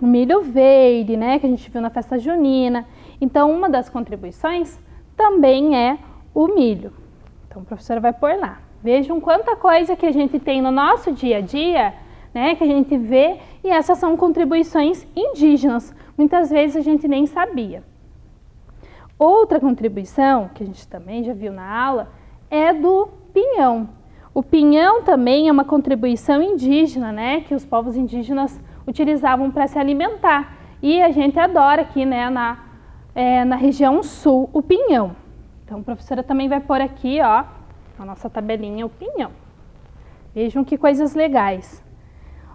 o milho verde, né? Que a gente viu na festa junina. Então, uma das contribuições também é o milho. Então, a professora vai pôr lá. Vejam quanta coisa que a gente tem no nosso dia a dia, né? Que a gente vê, e essas são contribuições indígenas. Muitas vezes a gente nem sabia. Outra contribuição, que a gente também já viu na aula, é do pinhão. O pinhão também é uma contribuição indígena, né, que os povos indígenas utilizavam para se alimentar. E a gente adora aqui, né, na região sul, o pinhão. Então, a professora também vai pôr aqui, ó, a nossa tabelinha, o pinhão. Vejam que coisas legais.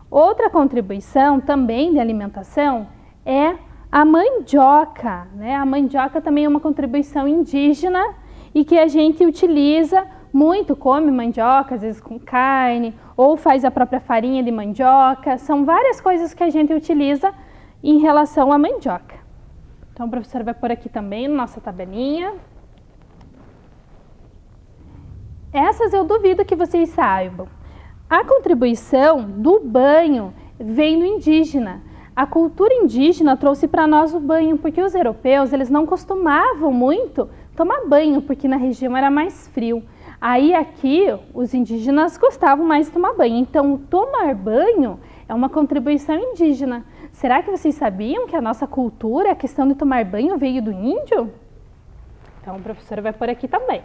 Outra contribuição também de alimentação é a mandioca, né? A mandioca também é uma contribuição indígena e que a gente utiliza muito, come mandioca, às vezes com carne, ou faz a própria farinha de mandioca. São várias coisas que a gente utiliza em relação à mandioca. Então, a professora vai pôr aqui também na nossa tabelinha. Essas eu duvido que vocês saibam. A contribuição do banho vem do indígena. A cultura indígena trouxe para nós o banho, porque os europeus, eles não costumavam muito tomar banho, porque na região era mais frio. Aí aqui, os indígenas gostavam mais de tomar banho. Então, tomar banho é uma contribuição indígena. Será que vocês sabiam que a nossa cultura, a questão de tomar banho, veio do índio? Então, a professora vai pôr aqui também.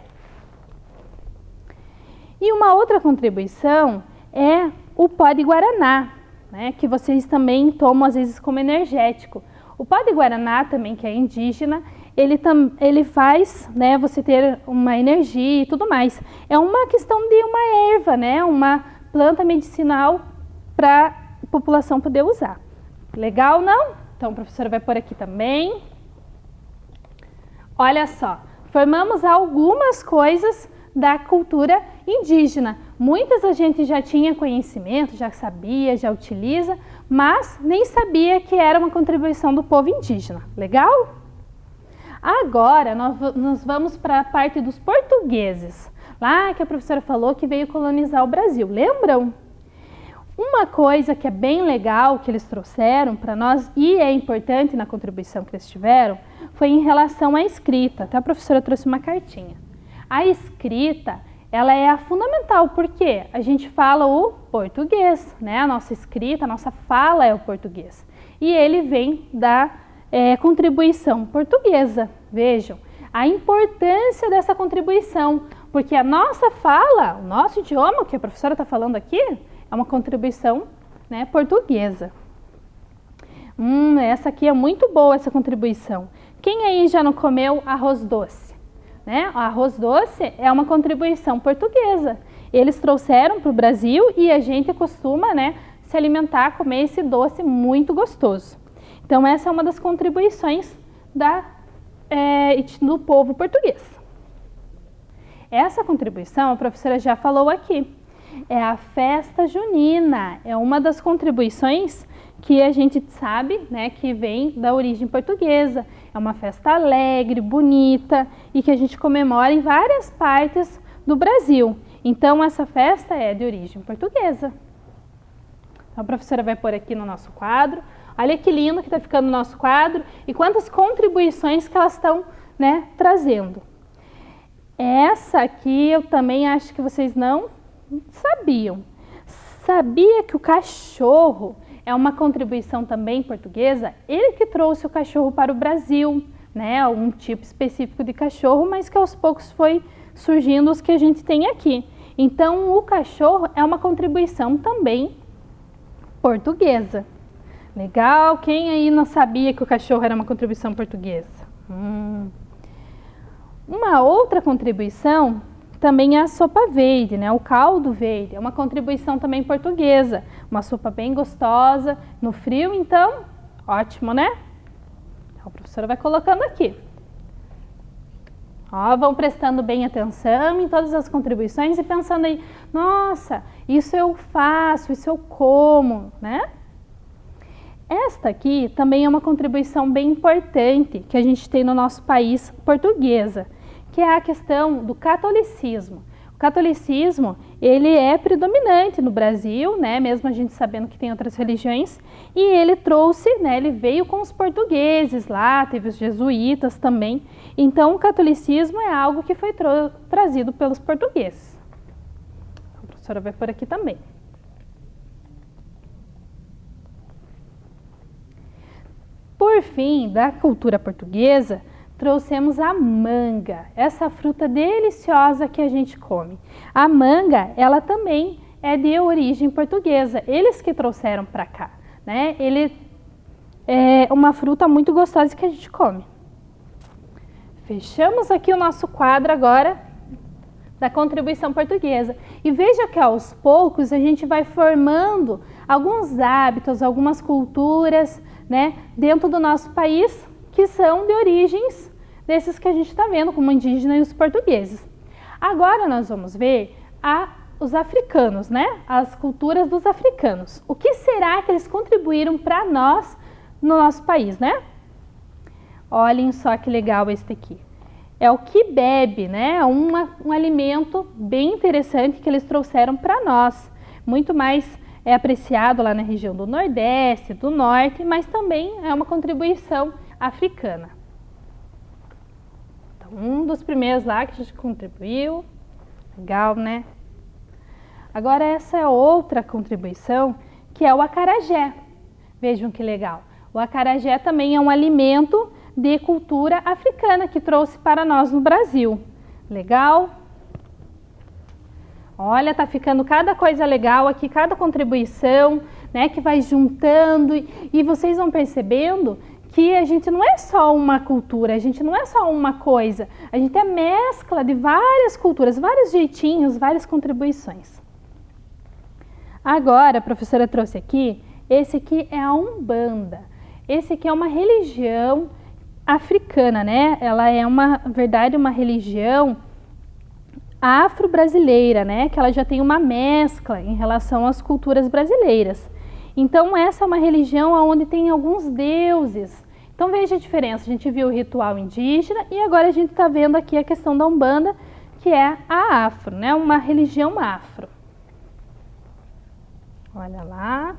E uma outra contribuição é o pó de guaraná, né, que vocês também tomam às vezes como energético. O pó de guaraná também, que é indígena, ele faz, né, você ter uma energia e tudo mais. É uma questão de uma erva, né, uma planta medicinal para a população poder usar. Legal, não? Então, a professora vai pôr aqui também. Olha só, formamos algumas coisas da cultura indígena. Muitas a gente já tinha conhecimento, já sabia, já utiliza, mas nem sabia que era uma contribuição do povo indígena. Legal? Agora, nós vamos para a parte dos portugueses. Lá que a professora falou que veio colonizar o Brasil. Lembram? Uma coisa que é bem legal que eles trouxeram para nós e é importante na contribuição que eles tiveram foi em relação à escrita. Até a professora trouxe uma cartinha. A escrita, ela é a fundamental, porque a gente fala o português, né? A nossa escrita, a nossa fala é o português. E ele vem da contribuição portuguesa. Vejam, a importância dessa contribuição, porque a nossa fala, o nosso idioma, que a professora está falando aqui, é uma contribuição, né, portuguesa. Essa aqui é muito boa, essa contribuição. Quem aí já não comeu arroz doce? Né? O arroz doce é uma contribuição portuguesa. Eles trouxeram para o Brasil e a gente costuma, né, se alimentar, comer esse doce muito gostoso. Então, essa é uma das contribuições do povo português. Essa contribuição, a professora já falou aqui, é a festa junina. É uma das contribuições que a gente sabe, né, que vem da origem portuguesa. É uma festa alegre, bonita e que a gente comemora em várias partes do Brasil. Então, essa festa é de origem portuguesa. Então, a professora vai pôr aqui no nosso quadro. Olha que lindo que está ficando o nosso quadro e quantas contribuições que elas estão, né, trazendo. Essa aqui eu também acho que vocês não sabiam. Sabia que o cachorro é uma contribuição também portuguesa? Ele que trouxe o cachorro para o Brasil, né? Um tipo específico de cachorro, mas que aos poucos foi surgindo os que a gente tem aqui. Então, o cachorro é uma contribuição também portuguesa. Legal? Quem aí não sabia que o cachorro era uma contribuição portuguesa? Uma outra contribuição também é a sopa verde, né? O caldo verde, é uma contribuição também portuguesa. Uma sopa bem gostosa, no frio, então, ótimo, né? Então, a professora vai colocando aqui. Ó, vão prestando bem atenção em todas as contribuições e pensando aí, nossa, isso eu faço, isso eu como, né? Esta aqui também é uma contribuição bem importante que a gente tem no nosso país portuguesa, que é a questão do catolicismo. O catolicismo, ele é predominante no Brasil, né, mesmo a gente sabendo que tem outras religiões, e ele trouxe, né, ele veio com os portugueses lá, teve os jesuítas também. Então, o catolicismo é algo que foi trazido pelos portugueses. A professora vai por aqui também. Por fim, da cultura portuguesa, trouxemos a manga, essa fruta deliciosa que a gente come. A manga, ela também é de origem portuguesa, eles que trouxeram para cá, né? Ele é uma fruta muito gostosa que a gente come. Fechamos aqui o nosso quadro agora da contribuição portuguesa. E veja que aos poucos a gente vai formando alguns hábitos, algumas culturas, né, dentro do nosso país, que são de origens desses que a gente está vendo, como indígena e os portugueses. Agora nós vamos ver os africanos, né? As culturas dos africanos. O que será que eles contribuíram para nós no nosso país, né? Olhem só que legal este aqui. É o quibebe, né? Um alimento bem interessante que eles trouxeram para nós. Muito mais apreciado lá na região do Nordeste, do Norte, mas também é uma contribuição africana. Então, um dos primeiros lá que a gente contribuiu. Legal, né? Agora essa é outra contribuição, que é o acarajé. Vejam que legal. O acarajé também é um alimento de cultura africana que trouxe para nós no Brasil. Legal? Olha, tá ficando cada coisa legal aqui, cada contribuição, né, que vai juntando e vocês vão percebendo que a gente não é só uma cultura, a gente não é só uma coisa, a gente é mescla de várias culturas, vários jeitinhos, várias contribuições. Agora, a professora trouxe aqui, esse aqui é a Umbanda. Esse aqui é uma religião africana, né? Ela é na verdade, uma religião afro-brasileira, né? Que ela já tem uma mescla em relação às culturas brasileiras. Então, essa é uma religião onde tem alguns deuses. Então, veja a diferença. A gente viu o ritual indígena e agora a gente está vendo aqui a questão da Umbanda, que é a afro, né? Uma religião afro. Olha lá.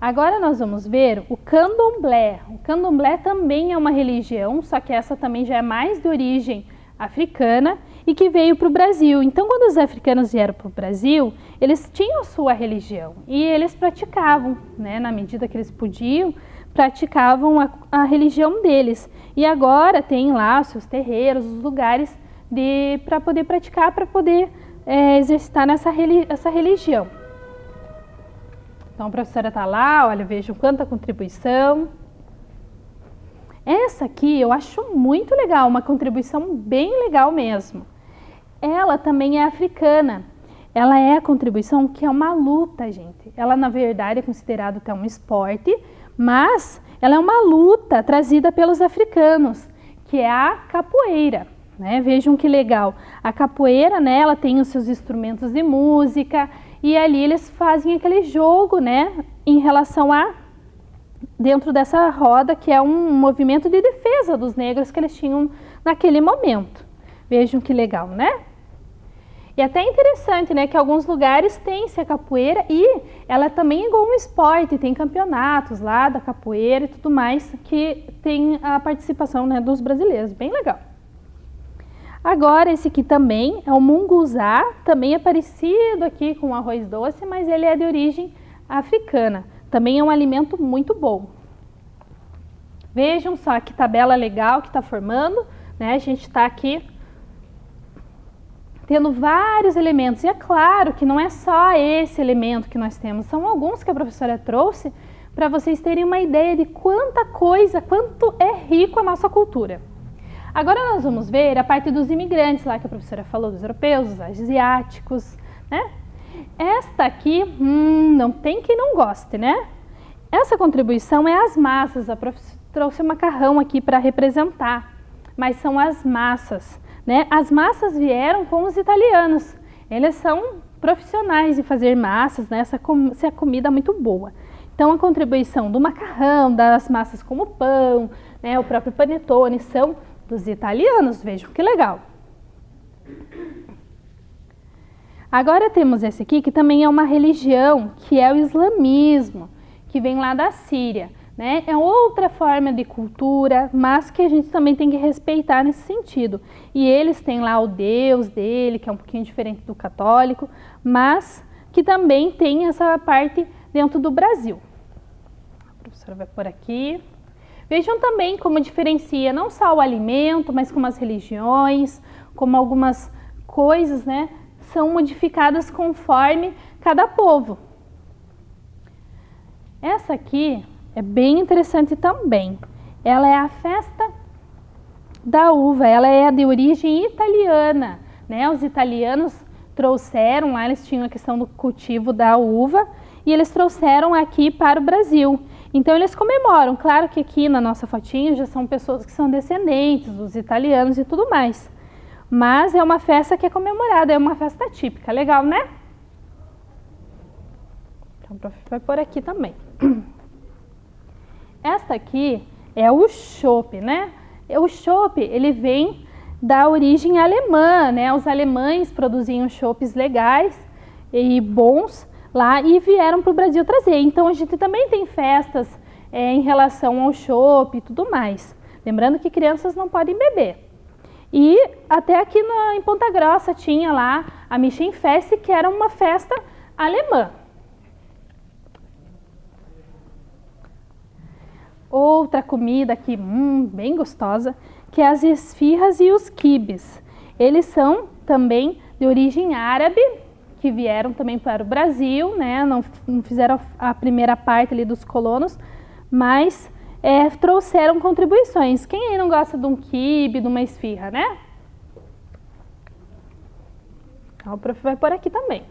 Agora nós vamos ver o candomblé. O candomblé também é uma religião, só que essa também já é mais de origem africana e que veio para o Brasil. Então, quando os africanos vieram para o Brasil, eles tinham sua religião e eles praticavam, né, na medida que eles podiam, praticavam a religião deles. E agora tem lá os seus terreiros, os lugares para poder praticar, para poder exercitar essa religião. Então, a professora está lá, olha, vejam quanta contribuição. Essa aqui eu acho muito legal, uma contribuição bem legal mesmo. Ela também é africana. Ela é a contribuição que é uma luta, gente. Ela, na verdade, é considerada até um esporte, mas ela é uma luta trazida pelos africanos, que é a capoeira, né? Vejam que legal. A capoeira, né, ela tem os seus instrumentos de música e ali eles fazem aquele jogo, né, em relação a dentro dessa roda, que é um movimento de defesa dos negros que eles tinham naquele momento. Vejam que legal, né? E até interessante, né, que alguns lugares tem-se a capoeira e ela também é igual um esporte, tem campeonatos lá da capoeira e tudo mais, que tem a participação, né, dos brasileiros, bem legal. Agora, esse aqui também é o munguzá, também é parecido aqui com o arroz doce, mas ele é de origem africana. Também é um alimento muito bom. Vejam só que tabela legal que está formando, né? A gente está aqui tendo vários elementos. E é claro que não é só esse elemento que nós temos, são alguns que a professora trouxe para vocês terem uma ideia de quanta coisa, quanto é rico a nossa cultura. Agora nós vamos ver a parte dos imigrantes lá que a professora falou, dos europeus, dos asiáticos, né? Esta aqui, não tem quem não goste, né? Essa contribuição é as massas. A professora trouxe o macarrão aqui para representar, mas são as massas, né? As massas vieram com os italianos. Eles são profissionais em fazer massas, né? Essa comida é muito boa. Então, a contribuição do macarrão, das massas como pão, né? O próprio panetone são dos italianos. Vejam que legal. Agora temos esse aqui, que também é uma religião, que é o islamismo, que vem lá da Síria, né? É outra forma de cultura, mas que a gente também tem que respeitar nesse sentido. E eles têm lá o Deus dele, que é um pouquinho diferente do católico, mas que também tem essa parte dentro do Brasil. A professora vai por aqui. Vejam também como diferencia não só o alimento, mas como as religiões, como algumas coisas, né, são modificadas conforme cada povo. Essa aqui é bem interessante também. Ela é a festa da uva, ela é de origem italiana, né? Os italianos trouxeram lá, eles tinham a questão do cultivo da uva e eles trouxeram aqui para o Brasil. Então eles comemoram, claro que aqui na nossa fotinha já são pessoas que são descendentes dos italianos e tudo mais. Mas é uma festa que é comemorada, é uma festa típica, legal, né? Então o prof vai por aqui também. Esta aqui é o chopp, né? O chopp, ele vem da origem alemã, né? Os alemães produziam chopps legais e bons lá e vieram para o Brasil trazer. Então a gente também tem festas em relação ao chopp e tudo mais. Lembrando que crianças não podem beber. E até aqui em Ponta Grossa tinha lá a Mischenfest, que era uma festa alemã. Outra comida aqui, bem gostosa, que é as esfirras e os quibes. Eles são também de origem árabe, que vieram também para o Brasil, né? Não fizeram a primeira parte ali dos colonos, mas trouxeram contribuições. Quem aí não gosta de um quibe, de uma esfirra, né? Então, o prof vai por aqui também.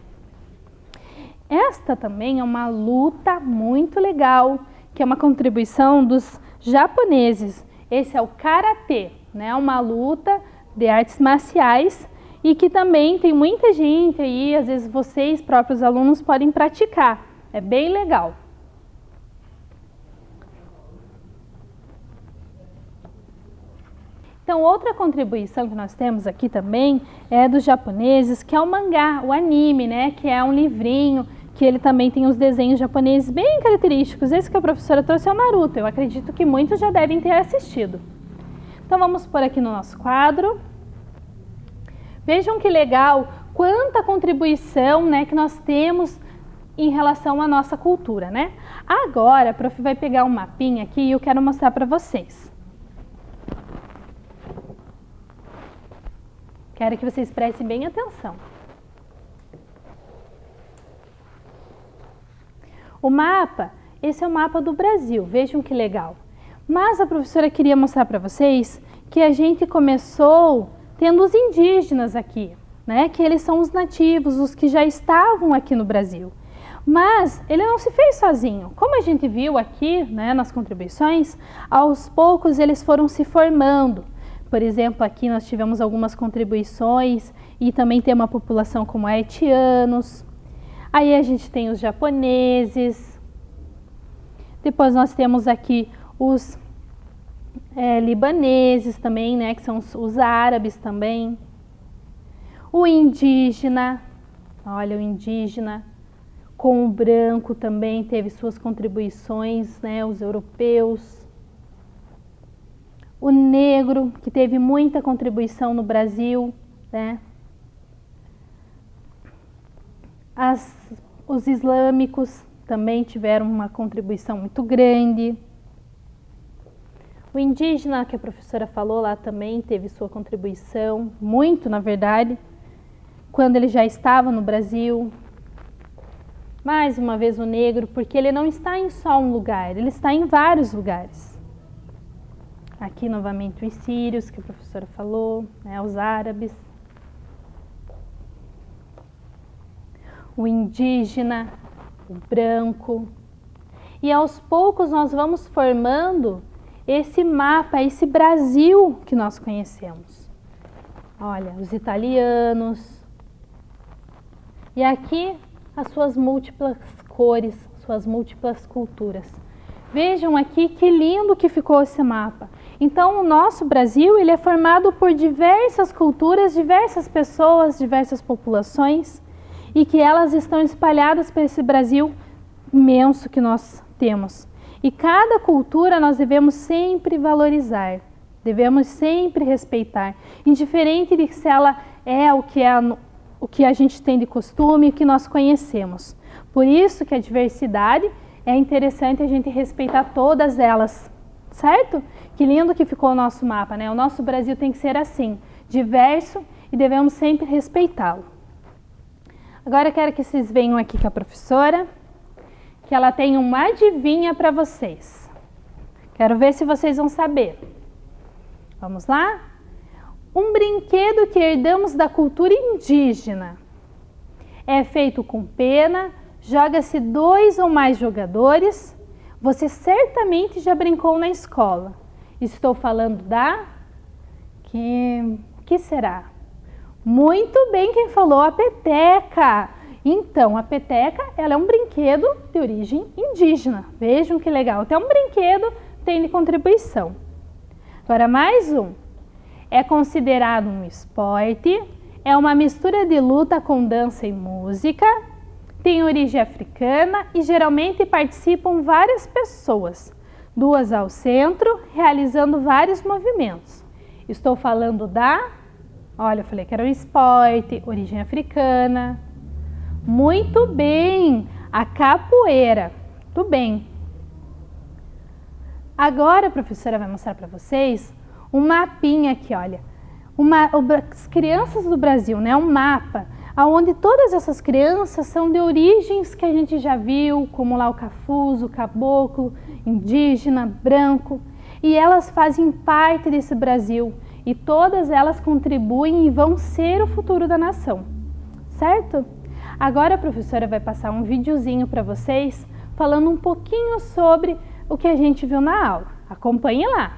Esta também é uma luta muito legal, que é uma contribuição dos japoneses. Esse é o karatê, né? Uma luta de artes marciais e que também tem muita gente aí, às vezes vocês, próprios alunos, podem praticar. É bem legal. Então, outra contribuição que nós temos aqui também é dos japoneses, que é o mangá, o anime, né? Que é um livrinho, que ele também tem os desenhos japoneses bem característicos. Esse que a professora trouxe é o Naruto. Eu acredito que muitos já devem ter assistido. Então, vamos pôr aqui no nosso quadro. Vejam que legal, quanta contribuição, né, que nós temos em relação à nossa cultura, né? Agora, a prof vai pegar um mapinha aqui e eu quero mostrar para vocês. Quero que vocês prestem bem atenção. O mapa, esse é o mapa do Brasil, vejam que legal. Mas a professora queria mostrar para vocês que a gente começou tendo os indígenas aqui, né? Que eles são os nativos, os que já estavam aqui no Brasil. Mas ele não se fez sozinho. Como a gente viu aqui, né, nas contribuições, aos poucos eles foram se formando. Por exemplo, aqui nós tivemos algumas contribuições e também tem uma população como haitianos. Aí a gente tem os japoneses. Depois nós temos aqui os libaneses também, né, que são os árabes também. O indígena, olha, o indígena com o branco também teve suas contribuições, né, os europeus. O negro, que teve muita contribuição no Brasil, né? Os islâmicos também tiveram uma contribuição muito grande. O indígena, que a professora falou lá também, teve sua contribuição, muito na verdade, quando ele já estava no Brasil. Mais uma vez o negro, porque ele não está em só um lugar, ele está em vários lugares. Aqui novamente os sírios, que a professora falou, né, os árabes. O indígena, o branco. E aos poucos nós vamos formando esse mapa, esse Brasil que nós conhecemos. Olha, os italianos. E aqui as suas múltiplas cores, suas múltiplas culturas. Vejam aqui que lindo que ficou esse mapa. Então, o nosso Brasil, ele é formado por diversas culturas, diversas pessoas, diversas populações, e que elas estão espalhadas por esse Brasil imenso que nós temos. E cada cultura nós devemos sempre valorizar, devemos sempre respeitar, indiferente de se ela é o que a gente tem de costume, o que nós conhecemos. Por isso que a diversidade é interessante a gente respeitar todas elas, certo? Que lindo que ficou o nosso mapa, né? O nosso Brasil tem que ser assim, diverso, e devemos sempre respeitá-lo. Agora eu quero que vocês venham aqui com a professora, que ela tem uma adivinha para vocês. Quero ver se vocês vão saber. Vamos lá? Um brinquedo que herdamos da cultura indígena. É feito com pena, joga-se 2 ou mais jogadores. Você certamente já brincou na escola. Estou falando da... Que será? Muito bem quem falou, a peteca. Então, a peteca, ela é um brinquedo de origem indígena. Vejam que legal. Até um brinquedo tem de contribuição. Agora, mais um. É considerado um esporte. É uma mistura de luta com dança e música. Tem origem africana e geralmente participam várias pessoas. 2 ao centro, realizando vários movimentos. Estou falando da... Olha, eu falei que era um esporte, origem africana. Muito bem, a capoeira. Muito bem. Agora a professora vai mostrar para vocês um mapinha aqui, olha. As crianças do Brasil, né? Um mapa onde todas essas crianças são de origens que a gente já viu, como lá o cafuzo, o caboclo, indígena, branco, e elas fazem parte desse Brasil e todas elas contribuem e vão ser o futuro da nação, certo? Agora a professora vai passar um videozinho para vocês falando um pouquinho sobre o que a gente viu na aula. Acompanhe lá!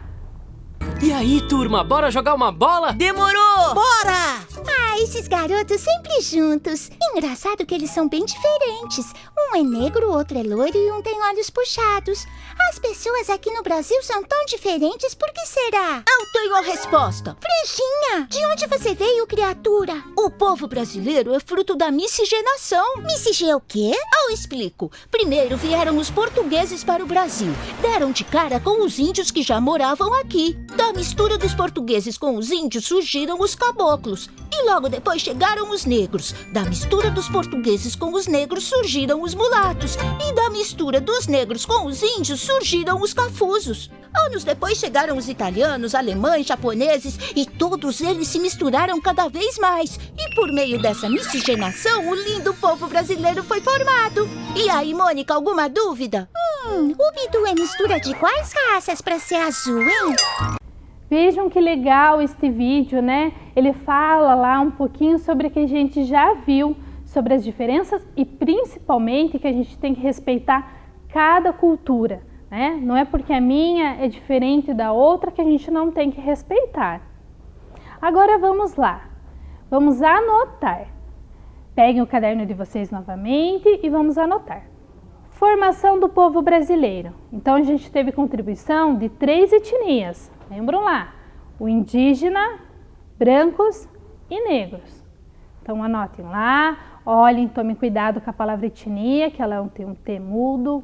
E aí, turma, bora jogar uma bola? Demorou! Bora! Ah, esses garotos sempre juntos. Engraçado que eles são bem diferentes. Um é negro, o outro é loiro e um tem olhos puxados. As pessoas aqui no Brasil são tão diferentes, por que será? Eu tenho a resposta. Franjinha, de onde você veio, criatura? O povo brasileiro é fruto da miscigenação. Miscigê o quê? Eu explico. Primeiro vieram os portugueses para o Brasil. Deram de cara com os índios que já moravam aqui. Da mistura dos portugueses com os índios surgiram os caboclos. E logo depois chegaram os negros. Da mistura dos portugueses com os negros surgiram os mulatos. E da mistura dos negros com os índios surgiram os cafuzos. Anos depois chegaram os italianos, alemães, japoneses e todos eles se misturaram cada vez mais. E por meio dessa miscigenação, o lindo povo brasileiro foi formado. E aí, Mônica, alguma dúvida? O Bidu é mistura de quais raças para ser azul, hein? Vejam que legal este vídeo, né? Ele fala lá um pouquinho sobre o que a gente já viu, sobre as diferenças e principalmente que a gente tem que respeitar cada cultura, né? Não é porque a minha é diferente da outra que a gente não tem que respeitar. Agora vamos lá, vamos anotar. Peguem o caderno de vocês novamente e vamos anotar. Formação do povo brasileiro. Então a gente teve contribuição de 3 etnias. Lembram lá? O indígena, brancos e negros. Então anotem lá, olhem, tomem cuidado com a palavra etnia, que ela tem um T mudo,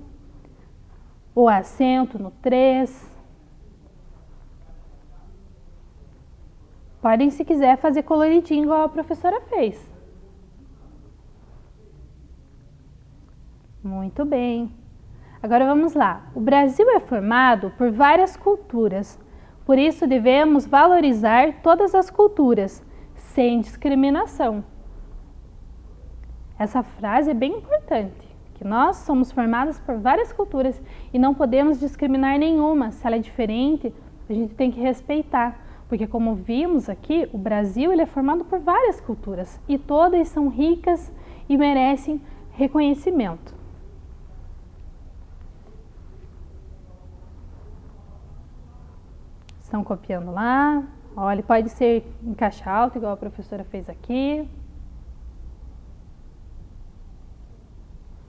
o acento no 3. Podem, se quiser, fazer coloridinho igual a professora fez. Muito bem. Agora vamos lá. O Brasil é formado por várias culturas. Por isso devemos valorizar todas as culturas, sem discriminação. Essa frase é bem importante, que nós somos formados por várias culturas e não podemos discriminar nenhuma. Se ela é diferente, a gente tem que respeitar, porque como vimos aqui, o Brasil ele é formado por várias culturas e todas são ricas e merecem reconhecimento. Estão copiando lá. Olha, pode ser em caixa alta, igual a professora fez aqui.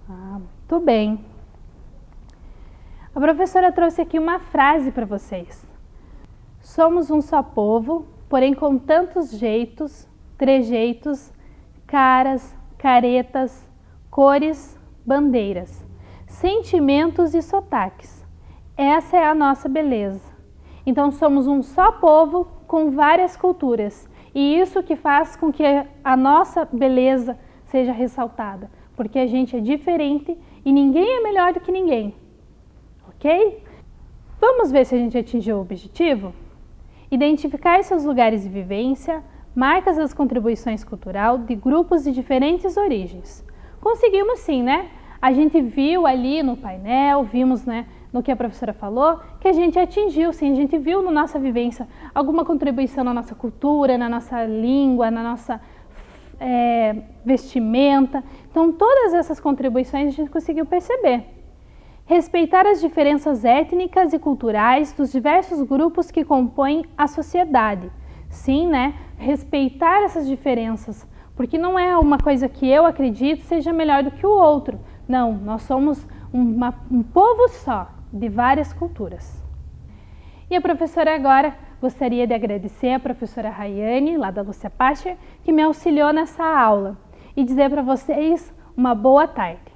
Muito bem. A professora trouxe aqui uma frase para vocês. Somos um só povo, porém com tantos jeitos, trejeitos, caras, caretas, cores, bandeiras, sentimentos e sotaques. Essa é a nossa beleza. Então somos um só povo com várias culturas e isso que faz com que a nossa beleza seja ressaltada, porque a gente é diferente e ninguém é melhor do que ninguém, ok? Vamos ver se a gente atingiu o objetivo? Identificar seus lugares de vivência, marcas das contribuições culturais de grupos de diferentes origens. Conseguimos sim, né? A gente viu ali no painel, vimos, né, no que a professora falou, que a gente atingiu, sim, a gente viu na nossa vivência alguma contribuição na nossa cultura, na nossa língua, na nossa vestimenta. Então, todas essas contribuições a gente conseguiu perceber. Respeitar as diferenças étnicas e culturais dos diversos grupos que compõem a sociedade. Sim, né? Respeitar essas diferenças, porque não é uma coisa que eu acredito seja melhor do que o outro. Não, nós somos um povo só, de várias culturas. E a professora agora gostaria de agradecer a professora Rayane, lá da Lúcia Pacher, que me auxiliou nessa aula e dizer para vocês uma boa tarde.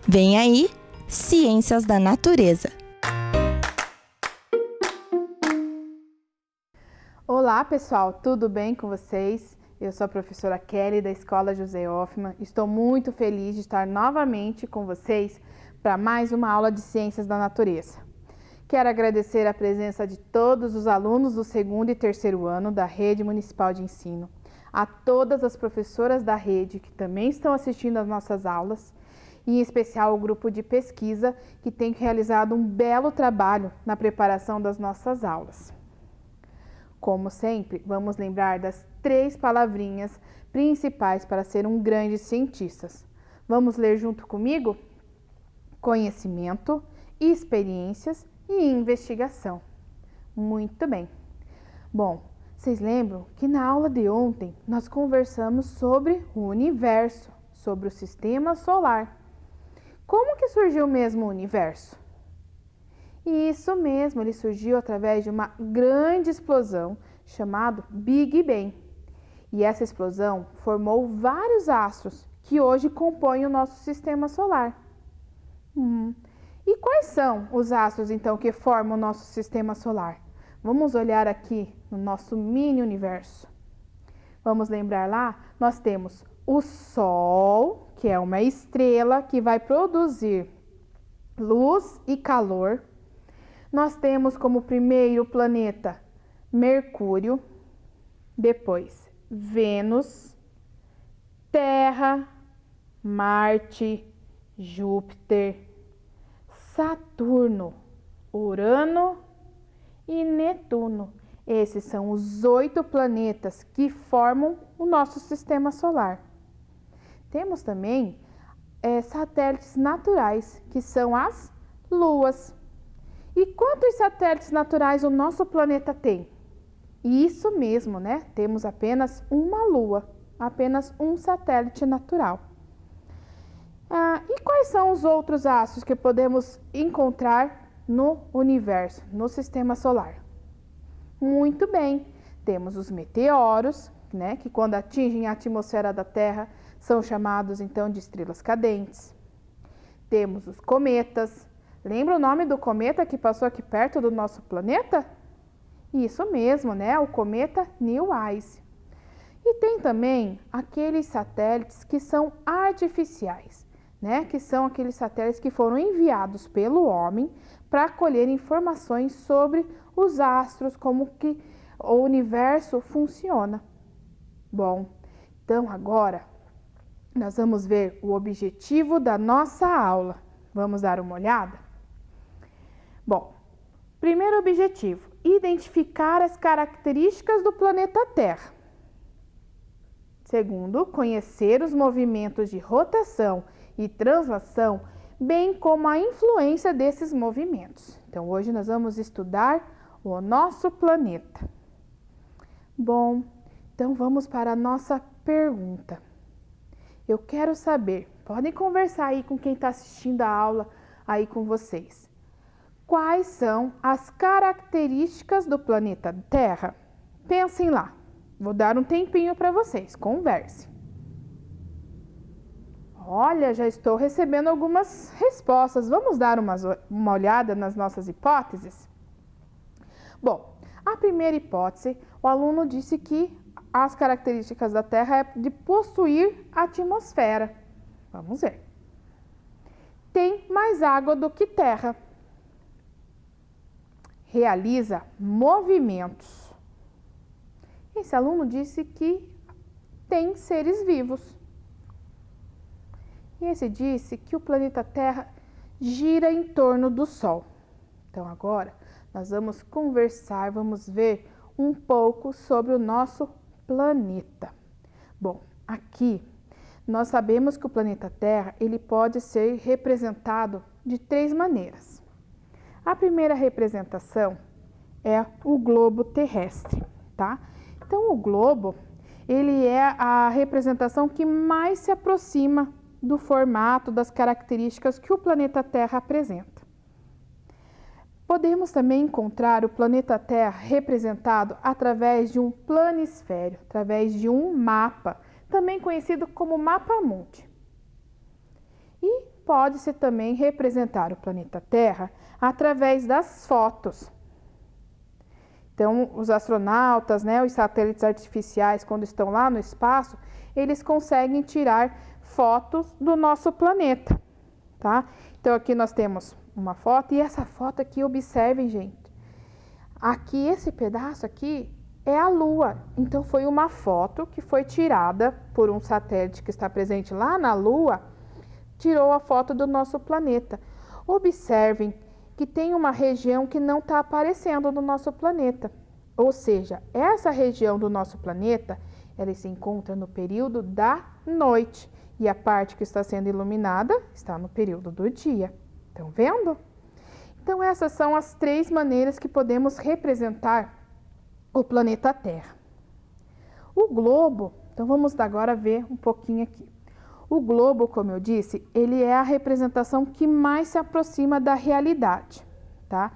Vem aí, Ciências da Natureza. Olá pessoal, tudo bem com vocês? Eu sou a professora Kelly da Escola José Hoffmann. Estou muito feliz de estar novamente com vocês para mais uma aula de Ciências da Natureza. Quero agradecer a presença de todos os alunos do 2º e 3º ano da Rede Municipal de Ensino, a todas as professoras da rede que também estão assistindo às nossas aulas, e em especial o grupo de pesquisa que tem realizado um belo trabalho na preparação das nossas aulas. Como sempre, vamos lembrar das 3 palavrinhas principais para ser um grande cientista. Vamos ler junto comigo? Conhecimento, experiências e investigação. Muito bem. Bom, vocês lembram que na aula de ontem nós conversamos sobre o universo, sobre o sistema solar. Como que surgiu mesmo o universo? Isso mesmo, ele surgiu através de uma grande explosão chamada Big Bang. E essa explosão formou vários astros que hoje compõem o nosso sistema solar. E quais são os astros, então, que formam o nosso sistema solar? Vamos olhar aqui no nosso mini universo. Vamos lembrar lá? Nós temos o Sol, que é uma estrela que vai produzir luz e calor. Nós temos como primeiro planeta Mercúrio, depois Vênus, Terra, Marte, Júpiter, Saturno, Urano e Netuno. Esses são os 8 planetas que formam o nosso sistema solar. Temos também satélites naturais, que são as luas. E quantos satélites naturais o nosso planeta tem? Isso mesmo, né? Temos apenas uma lua, apenas um satélite natural. E quais são os outros astros que podemos encontrar no universo, no sistema solar? Muito bem, temos os meteoros, né? Que quando atingem a atmosfera da Terra são chamados então de estrelas cadentes. Temos os cometas. Lembra o nome do cometa que passou aqui perto do nosso planeta? Isso mesmo, né? O cometa Neowise. E tem também aqueles satélites que são artificiais, né? Que são aqueles satélites que foram enviados pelo homem para colher informações sobre os astros, como que o universo funciona. Bom, então agora nós vamos ver o objetivo da nossa aula. Vamos dar uma olhada? Bom, primeiro objetivo, identificar as características do planeta Terra. Segundo, conhecer os movimentos de rotação e translação, bem como a influência desses movimentos. Então, hoje nós vamos estudar o nosso planeta. Bom, então vamos para a nossa pergunta. Eu quero saber, podem conversar aí com quem está assistindo a aula aí com vocês. Quais são as características do planeta Terra? Pensem lá. Vou dar um tempinho para vocês. Conversem. Olha, já estou recebendo algumas respostas. Vamos dar uma olhada nas nossas hipóteses? Bom, a primeira hipótese, o aluno disse que as características da Terra é de possuir atmosfera. Vamos ver. Tem mais água do que terra. Realiza movimentos. Esse aluno disse que tem seres vivos. E esse disse que o planeta Terra gira em torno do Sol. Então agora nós vamos conversar, vamos ver um pouco sobre o nosso planeta. Bom, aqui nós sabemos que o planeta Terra ele pode ser representado de 3 maneiras. A primeira representação é o globo terrestre, tá? Então, o globo, ele é a representação que mais se aproxima do formato, das características que o planeta Terra apresenta. Podemos também encontrar o planeta Terra representado através de um planisfério, através de um mapa, também conhecido como mapa-mundi. E pode-se também representar o planeta Terra através das fotos. Então, os astronautas, né, os satélites artificiais, quando estão lá no espaço, eles conseguem tirar fotos do nosso planeta, tá? Então, aqui nós temos uma foto, e essa foto aqui, observem, gente. Aqui, esse pedaço aqui é a Lua. Então, foi uma foto que foi tirada por um satélite que está presente lá na Lua, tirou a foto do nosso planeta. Observem que tem uma região que não está aparecendo no nosso planeta. Ou seja, essa região do nosso planeta, ela se encontra no período da noite. E a parte que está sendo iluminada está no período do dia. Estão vendo? Então, essas são as 3 maneiras que podemos representar o planeta Terra. O globo, então vamos agora ver um pouquinho aqui. O globo, como eu disse, ele é a representação que mais se aproxima da realidade, tá?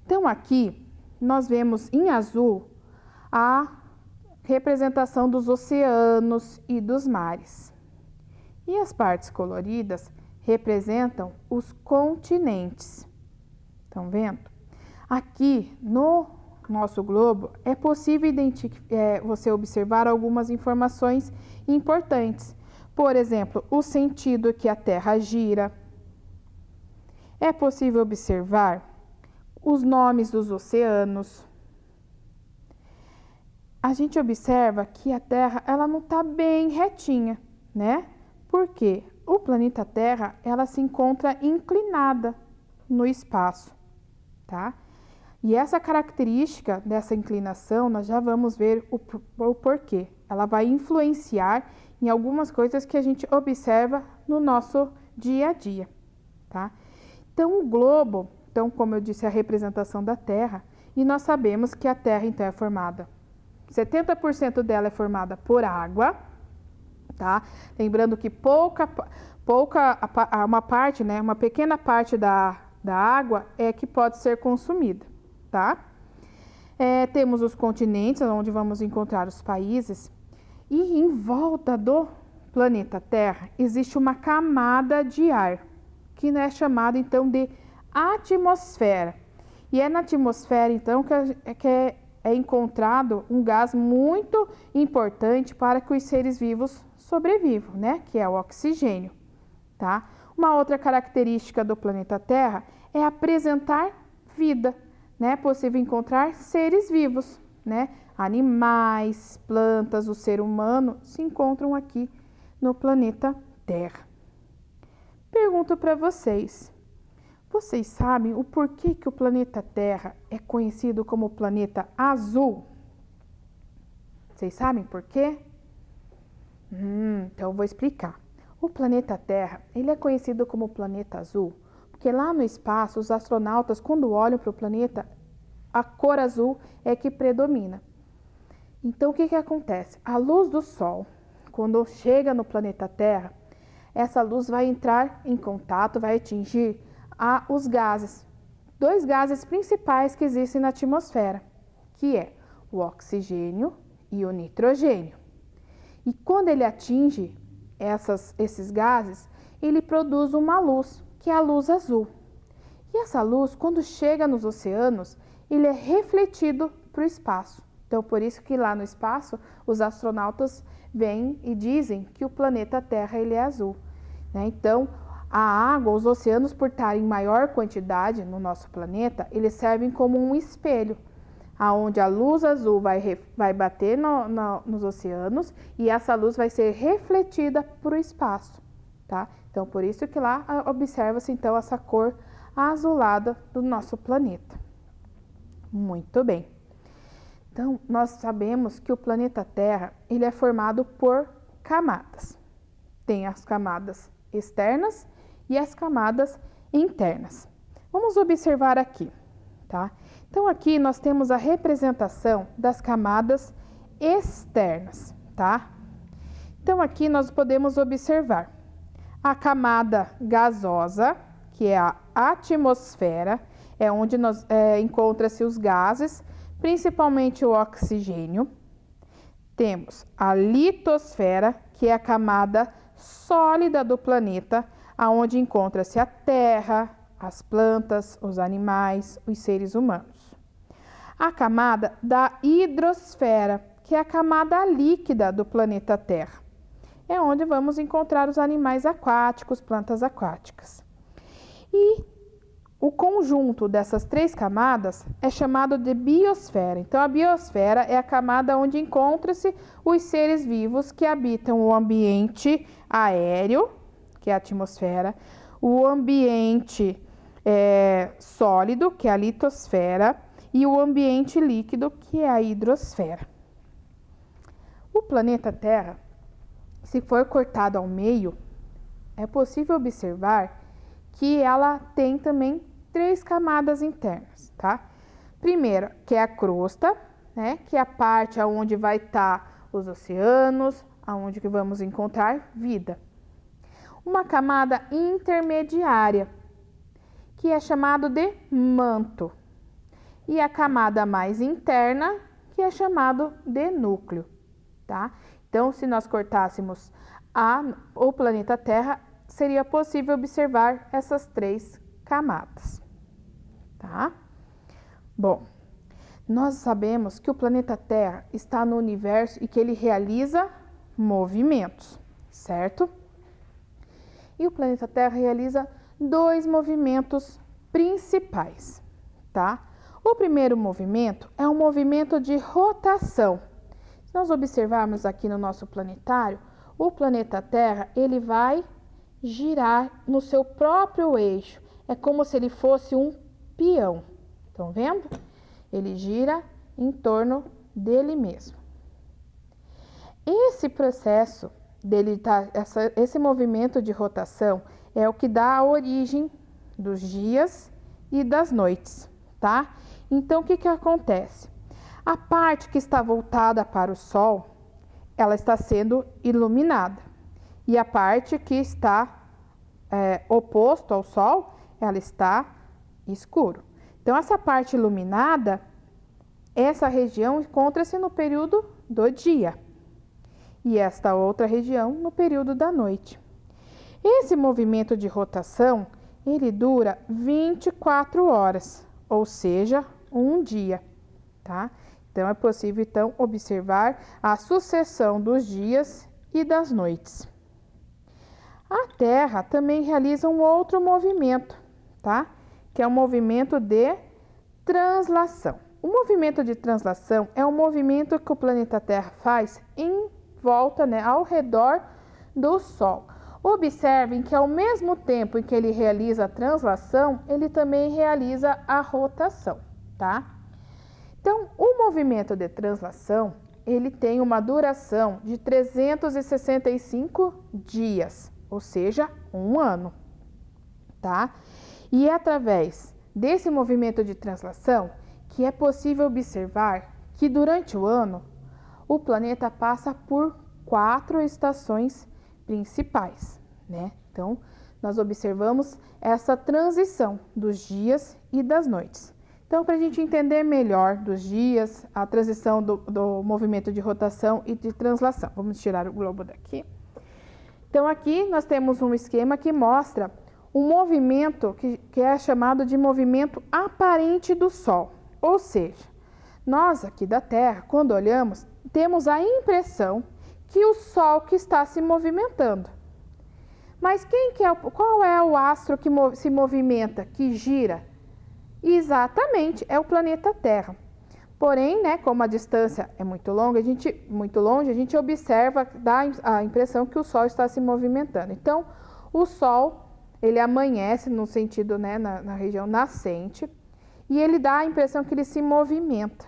Então, aqui nós vemos em azul a representação dos oceanos e dos mares. E as partes coloridas representam os continentes. Estão vendo? Aqui no nosso globo é possível você observar algumas informações importantes. Por exemplo, o sentido que a Terra gira. É possível observar os nomes dos oceanos. A gente observa que a Terra ela não está bem retinha, né? Porque o planeta Terra ela se encontra inclinada no espaço, tá? E essa característica dessa inclinação, nós já vamos ver o porquê. Ela vai influenciar em algumas coisas que a gente observa no nosso dia a dia, tá? Então, o globo, então, como eu disse, é a representação da Terra, e nós sabemos que a Terra, então, é formada, 70% dela é formada por água, tá? Lembrando que uma parte, né, uma pequena parte da água é que pode ser consumida, tá? Temos os continentes, onde vamos encontrar os países, e em volta do planeta Terra existe uma camada de ar, que é chamada então de atmosfera. E é na atmosfera então que é encontrado um gás muito importante para que os seres vivos sobrevivam, né? Que é o oxigênio, tá? Uma outra característica do planeta Terra é apresentar vida, né? É possível encontrar seres vivos, né? Animais, plantas, o ser humano se encontram aqui no planeta Terra. Pergunto para vocês, vocês sabem o porquê que o planeta Terra é conhecido como planeta azul? Vocês sabem por quê? Então eu vou explicar. O planeta Terra, ele é conhecido como planeta azul, porque lá no espaço, os astronautas, quando olham para o planeta, a cor azul é que predomina. Então, o que acontece? A luz do Sol, quando chega no planeta Terra, essa luz vai entrar em contato, vai atingir os gases. 2 gases principais que existem na atmosfera, que é o oxigênio e o nitrogênio. E quando ele atinge esses gases, ele produz uma luz, que é a luz azul. E essa luz, quando chega nos oceanos, ele é refletido para o espaço. Então, por isso que lá no espaço, os astronautas vêm e dizem que o planeta Terra ele é azul, né? Então, a água, os oceanos, por estarem em maior quantidade no nosso planeta, eles servem como um espelho, aonde a luz azul vai bater nos oceanos e essa luz vai ser refletida para o espaço, tá? Então, por isso que lá observa-se, então, essa cor azulada do nosso planeta. Muito bem. Então, nós sabemos que o planeta Terra, ele é formado por camadas. Tem as camadas externas e as camadas internas. Vamos observar aqui, tá? Então, aqui nós temos a representação das camadas externas, tá? Então, aqui nós podemos observar a camada gasosa, que é a atmosfera, é onde encontra-se os gases, principalmente o oxigênio. Temos a litosfera, que é a camada sólida do planeta, aonde encontra-se a terra, as plantas, os animais, os seres humanos. A camada da hidrosfera, que é a camada líquida do planeta Terra. É onde vamos encontrar os animais aquáticos, plantas aquáticas. E o conjunto dessas 3 camadas é chamado de biosfera. Então, a biosfera é a camada onde encontram-se os seres vivos que habitam o ambiente aéreo, que é a atmosfera, o ambiente sólido, que é a litosfera, e o ambiente líquido, que é a hidrosfera. O planeta Terra, se for cortado ao meio, é possível observar que ela tem também 3 camadas internas, tá? Primeiro, que é a crosta, né? Que é a parte onde vai estar os oceanos, aonde que vamos encontrar vida. Uma camada intermediária, que é chamado de manto. E a camada mais interna, que é chamado de núcleo, tá? Então, se nós cortássemos o planeta Terra, seria possível observar essas 3 camadas, tá? Bom, nós sabemos que o planeta Terra está no universo e que ele realiza movimentos, certo? E o planeta Terra realiza 2 movimentos principais, tá? O primeiro movimento é um movimento de rotação. Se nós observarmos aqui no nosso planetário, o planeta Terra, ele vai girar no seu próprio eixo. É como se ele fosse um peão. Estão vendo? Ele gira em torno dele mesmo. Esse processo esse movimento de rotação é o que dá a origem dos dias e das noites, tá? Então, o que que acontece? A parte que está voltada para o Sol, ela está sendo iluminada. E a parte que está oposto ao Sol, ela está escuro. Então, essa parte iluminada, essa região encontra-se no período do dia. E esta outra região no período da noite. Esse movimento de rotação, ele dura 24 horas, ou seja, um dia, tá? Então, é possível, então, observar a sucessão dos dias e das noites. A Terra também realiza um outro movimento, tá? Que é o movimento de translação. O movimento de translação é um movimento que o planeta Terra faz em volta, né, ao redor do Sol. Observem que ao mesmo tempo em que ele realiza a translação, ele também realiza a rotação, tá? Então, o movimento de translação, ele tem uma duração de 365 dias, ou seja, um ano, tá? E é através desse movimento de translação que é possível observar que durante o ano o planeta passa por 4 estações principais, né? Então, nós observamos essa transição dos dias e das noites. Então, para a gente entender melhor dos dias, a transição do movimento de rotação e de translação. Vamos tirar o globo daqui. Então, aqui nós temos um esquema que mostra um movimento que é chamado de movimento aparente do Sol. Ou seja, nós aqui da Terra, quando olhamos, temos a impressão que o Sol que está se movimentando. Mas qual é o astro que se movimenta, que gira? Exatamente, é o planeta Terra. Porém, né, como a distância é muito longe, a gente observa, dá a impressão que o Sol está se movimentando. Então, o Sol, ele amanhece no sentido, né, na região nascente, e ele dá a impressão que ele se movimenta,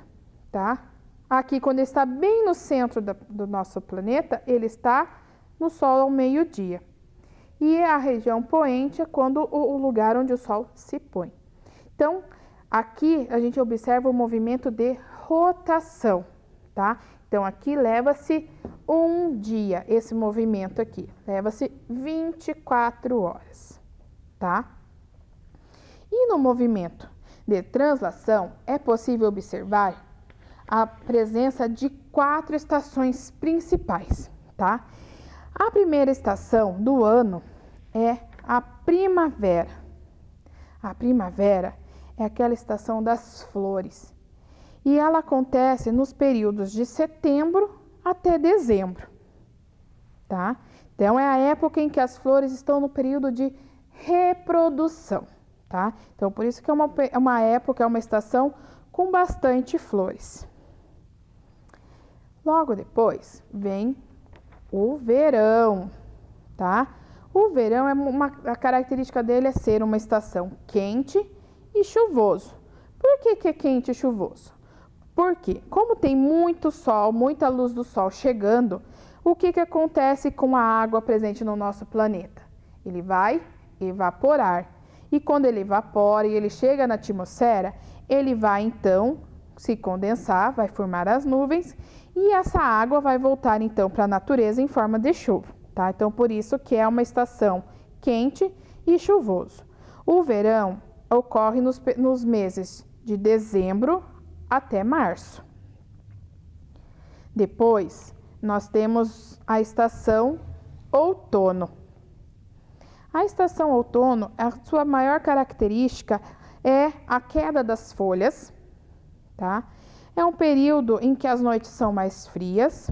tá? Aqui, quando ele está bem no centro do nosso planeta, ele está no Sol ao meio-dia. E a região poente é quando o lugar onde o Sol se põe. Então, aqui a gente observa o movimento de rotação, tá? Então, aqui leva-se um dia, esse movimento aqui, leva-se 24 horas, tá? E no movimento de translação, é possível observar a presença de 4 estações principais, tá? A primeira estação do ano é a primavera. A primavera é aquela estação das flores. E ela acontece nos períodos de setembro até dezembro, tá? Então, é a época em que as flores estão no período de reprodução, tá? Então, por isso que é uma época, é uma estação com bastante flores. Logo depois vem o verão, tá? O verão, a característica dele é ser uma estação quente e chuvoso. Por que é quente e chuvoso? Porque, como tem muito sol, muita luz do sol chegando, o que acontece com a água presente no nosso planeta? Ele vai evaporar. E quando ele evapora e ele chega na atmosfera, ele vai então se condensar, vai formar as nuvens e essa água vai voltar então para a natureza em forma de chuva, tá? Então, por isso que é uma estação quente e chuvoso. O verão ocorre nos meses de dezembro até março. Depois, nós temos a estação outono. A estação outono, a sua maior característica é a queda das folhas, tá? É um período em que as noites são mais frias.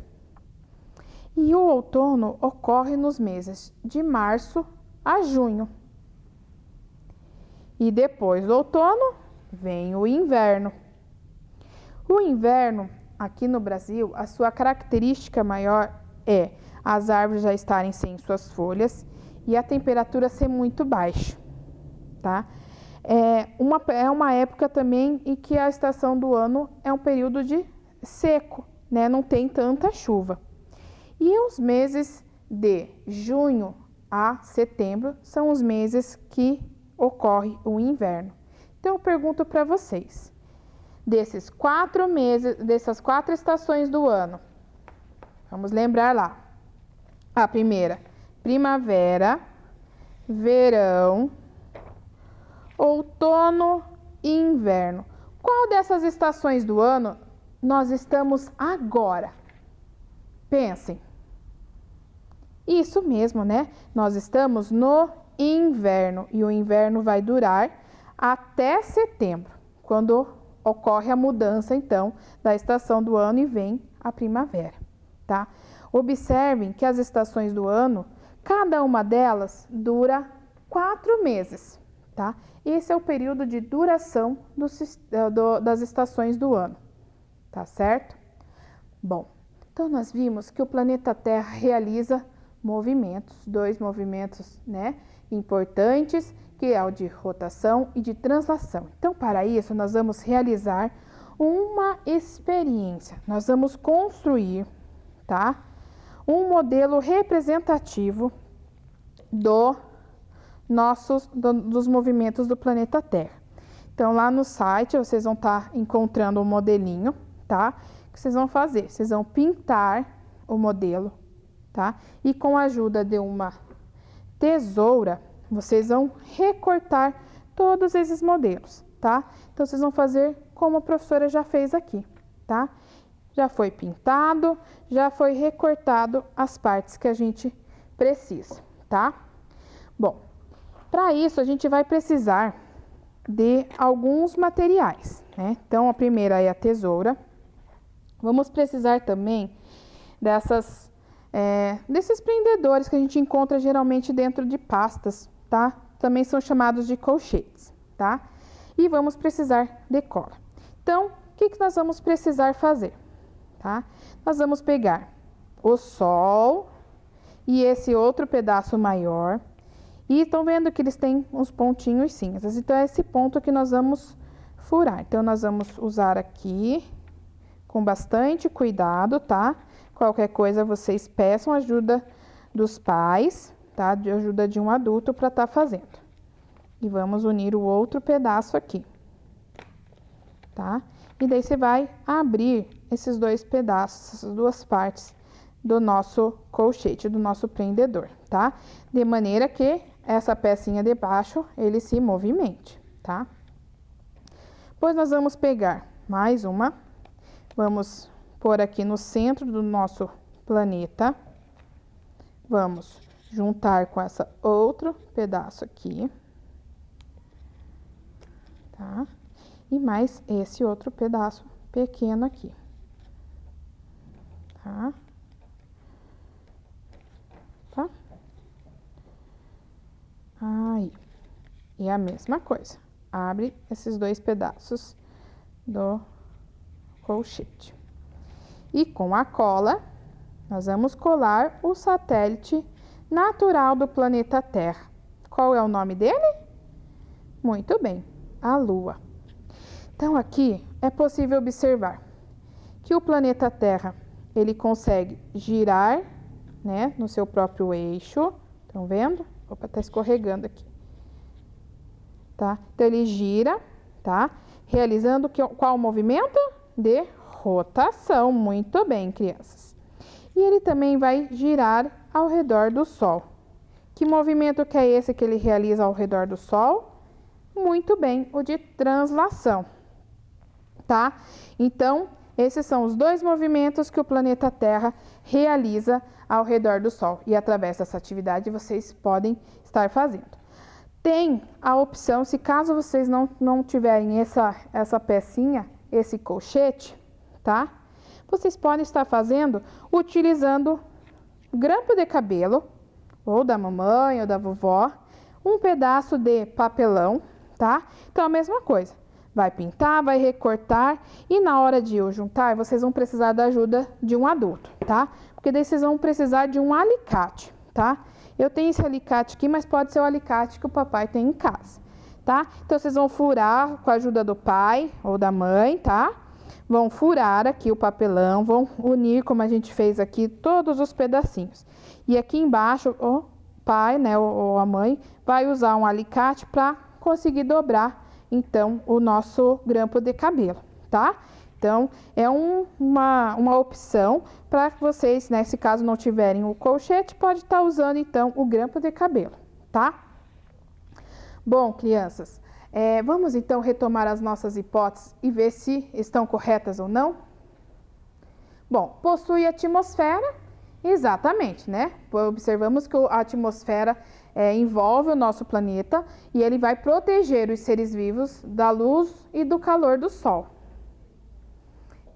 E o outono ocorre nos meses de março a junho. E depois do outono, vem o inverno. O inverno, aqui no Brasil, a sua característica maior é as árvores já estarem sem suas folhas e a temperatura ser muito baixa, tá? É uma época também em que a estação do ano é um período de seco, né? Não tem tanta chuva. E os meses de junho a setembro são os meses que ocorre o inverno. Então, eu pergunto para vocês, desses 4 meses, dessas 4 estações do ano, vamos lembrar lá. A primeira, primavera, verão, outono e inverno. Qual dessas estações do ano nós estamos agora? Pensem. Isso mesmo, né? Nós estamos no inverno e o inverno vai durar até setembro, quando ocorre a mudança, então, da estação do ano e vem a primavera, tá? Observem que as estações do ano, cada uma delas dura 4 meses, tá? Esse é o período de duração das estações do ano, tá certo? Bom, então nós vimos que o planeta Terra realiza movimentos, 2 movimentos, né, importantes, que é o de rotação e de translação. Então, para isso, nós vamos realizar uma experiência. Nós vamos construir, tá, um modelo representativo dos movimentos do planeta Terra. Então, lá no site, vocês vão estar encontrando um modelinho, tá, que vocês vão fazer. Vocês vão pintar o modelo, tá, e com a ajuda de uma tesoura, vocês vão recortar todos esses modelos, tá? Então, vocês vão fazer como a professora já fez aqui, tá? Já foi pintado, já foi recortado as partes que a gente precisa, tá? Bom, para isso a gente vai precisar de alguns materiais, né? Então, a primeira é a tesoura. Vamos precisar também desses prendedores que a gente encontra geralmente dentro de pastas, tá? Também são chamados de colchetes, tá? E vamos precisar de cola. Então, o que nós vamos precisar fazer, tá? Nós vamos pegar o sol e esse outro pedaço maior. E estão vendo que eles têm uns pontinhos cinzas. Então, é esse ponto que nós vamos furar. Então, nós vamos usar aqui com bastante cuidado, tá? Qualquer coisa, vocês peçam ajuda dos pais, tá? De ajuda de um adulto para estar fazendo. E vamos unir o outro pedaço aqui, tá? E daí você vai abrir esses 2 pedaços, essas 2 partes do nosso colchete, do nosso prendedor, tá? De maneira que essa pecinha de baixo, ele se movimente, tá? Depois nós vamos pegar mais uma, vamos pôr aqui no centro do nosso planeta, vamos juntar com essa outro pedaço aqui, tá? E mais esse outro pedaço pequeno aqui, tá? Tá? Aí, E a mesma coisa, abre esses 2 pedaços do colchete. E com a cola, nós vamos colar o satélite natural do planeta Terra. Qual é o nome dele? Muito bem, a Lua. Então, aqui é possível observar que o planeta Terra, ele consegue girar, né, no seu próprio eixo. Estão vendo? Opa, tá escorregando aqui. Tá? Então, ele gira, tá? Realizando qual movimento? De rotação. Muito bem, crianças. E ele também vai girar ao redor do Sol. Que movimento que é esse que ele realiza ao redor do Sol? Muito bem, o de translação, tá? Então, esses são os 2 movimentos que o planeta Terra realiza ao redor do Sol. E através dessa atividade vocês podem estar fazendo. Tem a opção, se caso vocês não tiverem essa pecinha, esse colchete, tá? Vocês podem estar fazendo utilizando grampo de cabelo, ou da mamãe, ou da vovó, um pedaço de papelão, tá? Então, a mesma coisa. Vai pintar, vai recortar e na hora de eu juntar, vocês vão precisar da ajuda de um adulto, tá? Porque daí vocês vão precisar de um alicate, tá? Eu tenho esse alicate aqui, mas pode ser o alicate que o papai tem em casa, tá? Então, vocês vão furar com a ajuda do pai ou da mãe, tá? Vão furar aqui o papelão, vão unir, como a gente fez aqui, todos os pedacinhos. E aqui embaixo, o pai, né, ou a mãe, vai usar um alicate para conseguir dobrar, então, o nosso grampo de cabelo, tá? Então, é uma opção para vocês, né, se caso não tiverem o colchete, pode estar usando, então, o grampo de cabelo, tá? Bom, crianças, vamos, então, retomar as nossas hipóteses e ver se estão corretas ou não? Bom, possui atmosfera, exatamente, né? Observamos que a atmosfera envolve o nosso planeta e ele vai proteger os seres vivos da luz e do calor do Sol.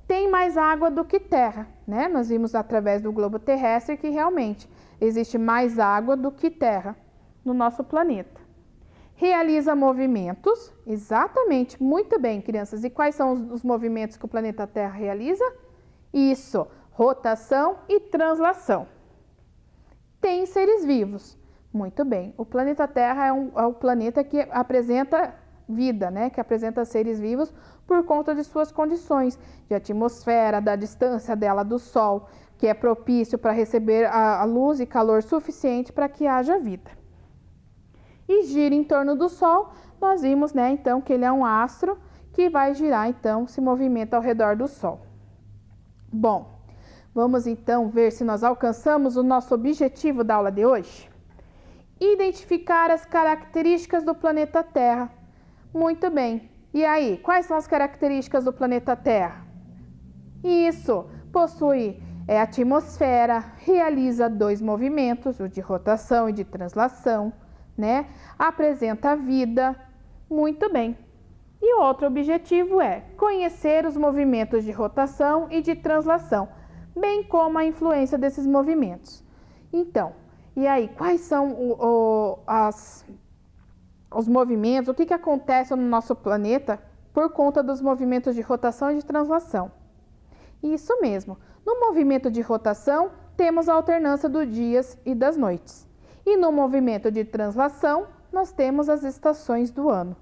Tem mais água do que terra, né? Nós vimos através do globo terrestre que realmente existe mais água do que terra no nosso planeta. Realiza movimentos, exatamente, muito bem, crianças. E quais são os movimentos que o planeta Terra realiza? Isso, rotação e translação. Tem seres vivos. Muito bem. O planeta Terra é o planeta que apresenta vida, né? Que apresenta seres vivos por conta de suas condições de atmosfera, da distância dela do Sol, que é propício para receber a luz e calor suficiente para que haja vida. E gira em torno do Sol, nós vimos, né, então, que ele é um astro que vai girar, então, se movimenta ao redor do Sol. Bom, vamos então ver se nós alcançamos o nosso objetivo da aula de hoje. Identificar as características do planeta Terra. Muito bem. E aí, quais são as características do planeta Terra? Isso, possui atmosfera, realiza 2 movimentos, o de rotação e de translação, né? Apresenta vida. Muito bem. E o outro objetivo é conhecer os movimentos de rotação e de translação, bem como a influência desses movimentos. Então, e aí, quais são os movimentos, o que acontece no nosso planeta por conta dos movimentos de rotação e de translação? Isso mesmo, no movimento de rotação, temos a alternância dos dias e das noites. E no movimento de translação, nós temos as estações do ano.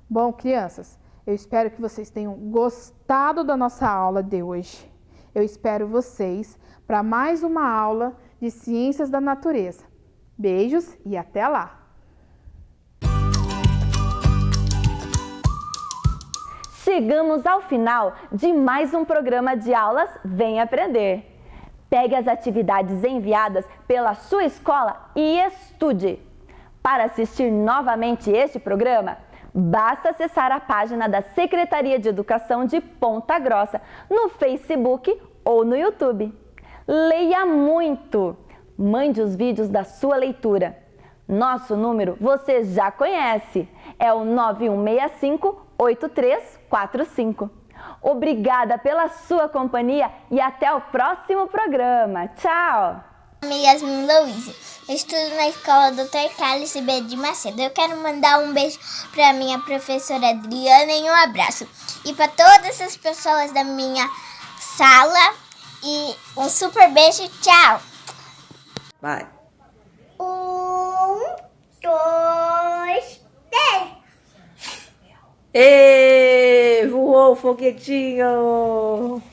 Bom, crianças, eu espero que vocês tenham gostado da nossa aula de hoje. Eu espero vocês para mais uma aula de Ciências da Natureza. Beijos e até lá! Chegamos ao final de mais um programa de aulas Vem Aprender. Pegue as atividades enviadas pela sua escola e estude. Para assistir novamente este programa, basta acessar a página da Secretaria de Educação de Ponta Grossa no Facebook ou no YouTube. Leia muito! Mande os vídeos da sua leitura. Nosso número você já conhece, é o 9165-8345. Obrigada pela sua companhia e até o próximo programa. Tchau! Meu nome é Yasmin Louise. Eu estudo na escola Dr. Carlos B. de Macedo. Eu quero mandar um beijo para minha professora Adriana e um abraço. E para todas as pessoas da minha sala. E um super beijo. Tchau! Vai! 1, 2, 3. Ê, voou o foguetinho!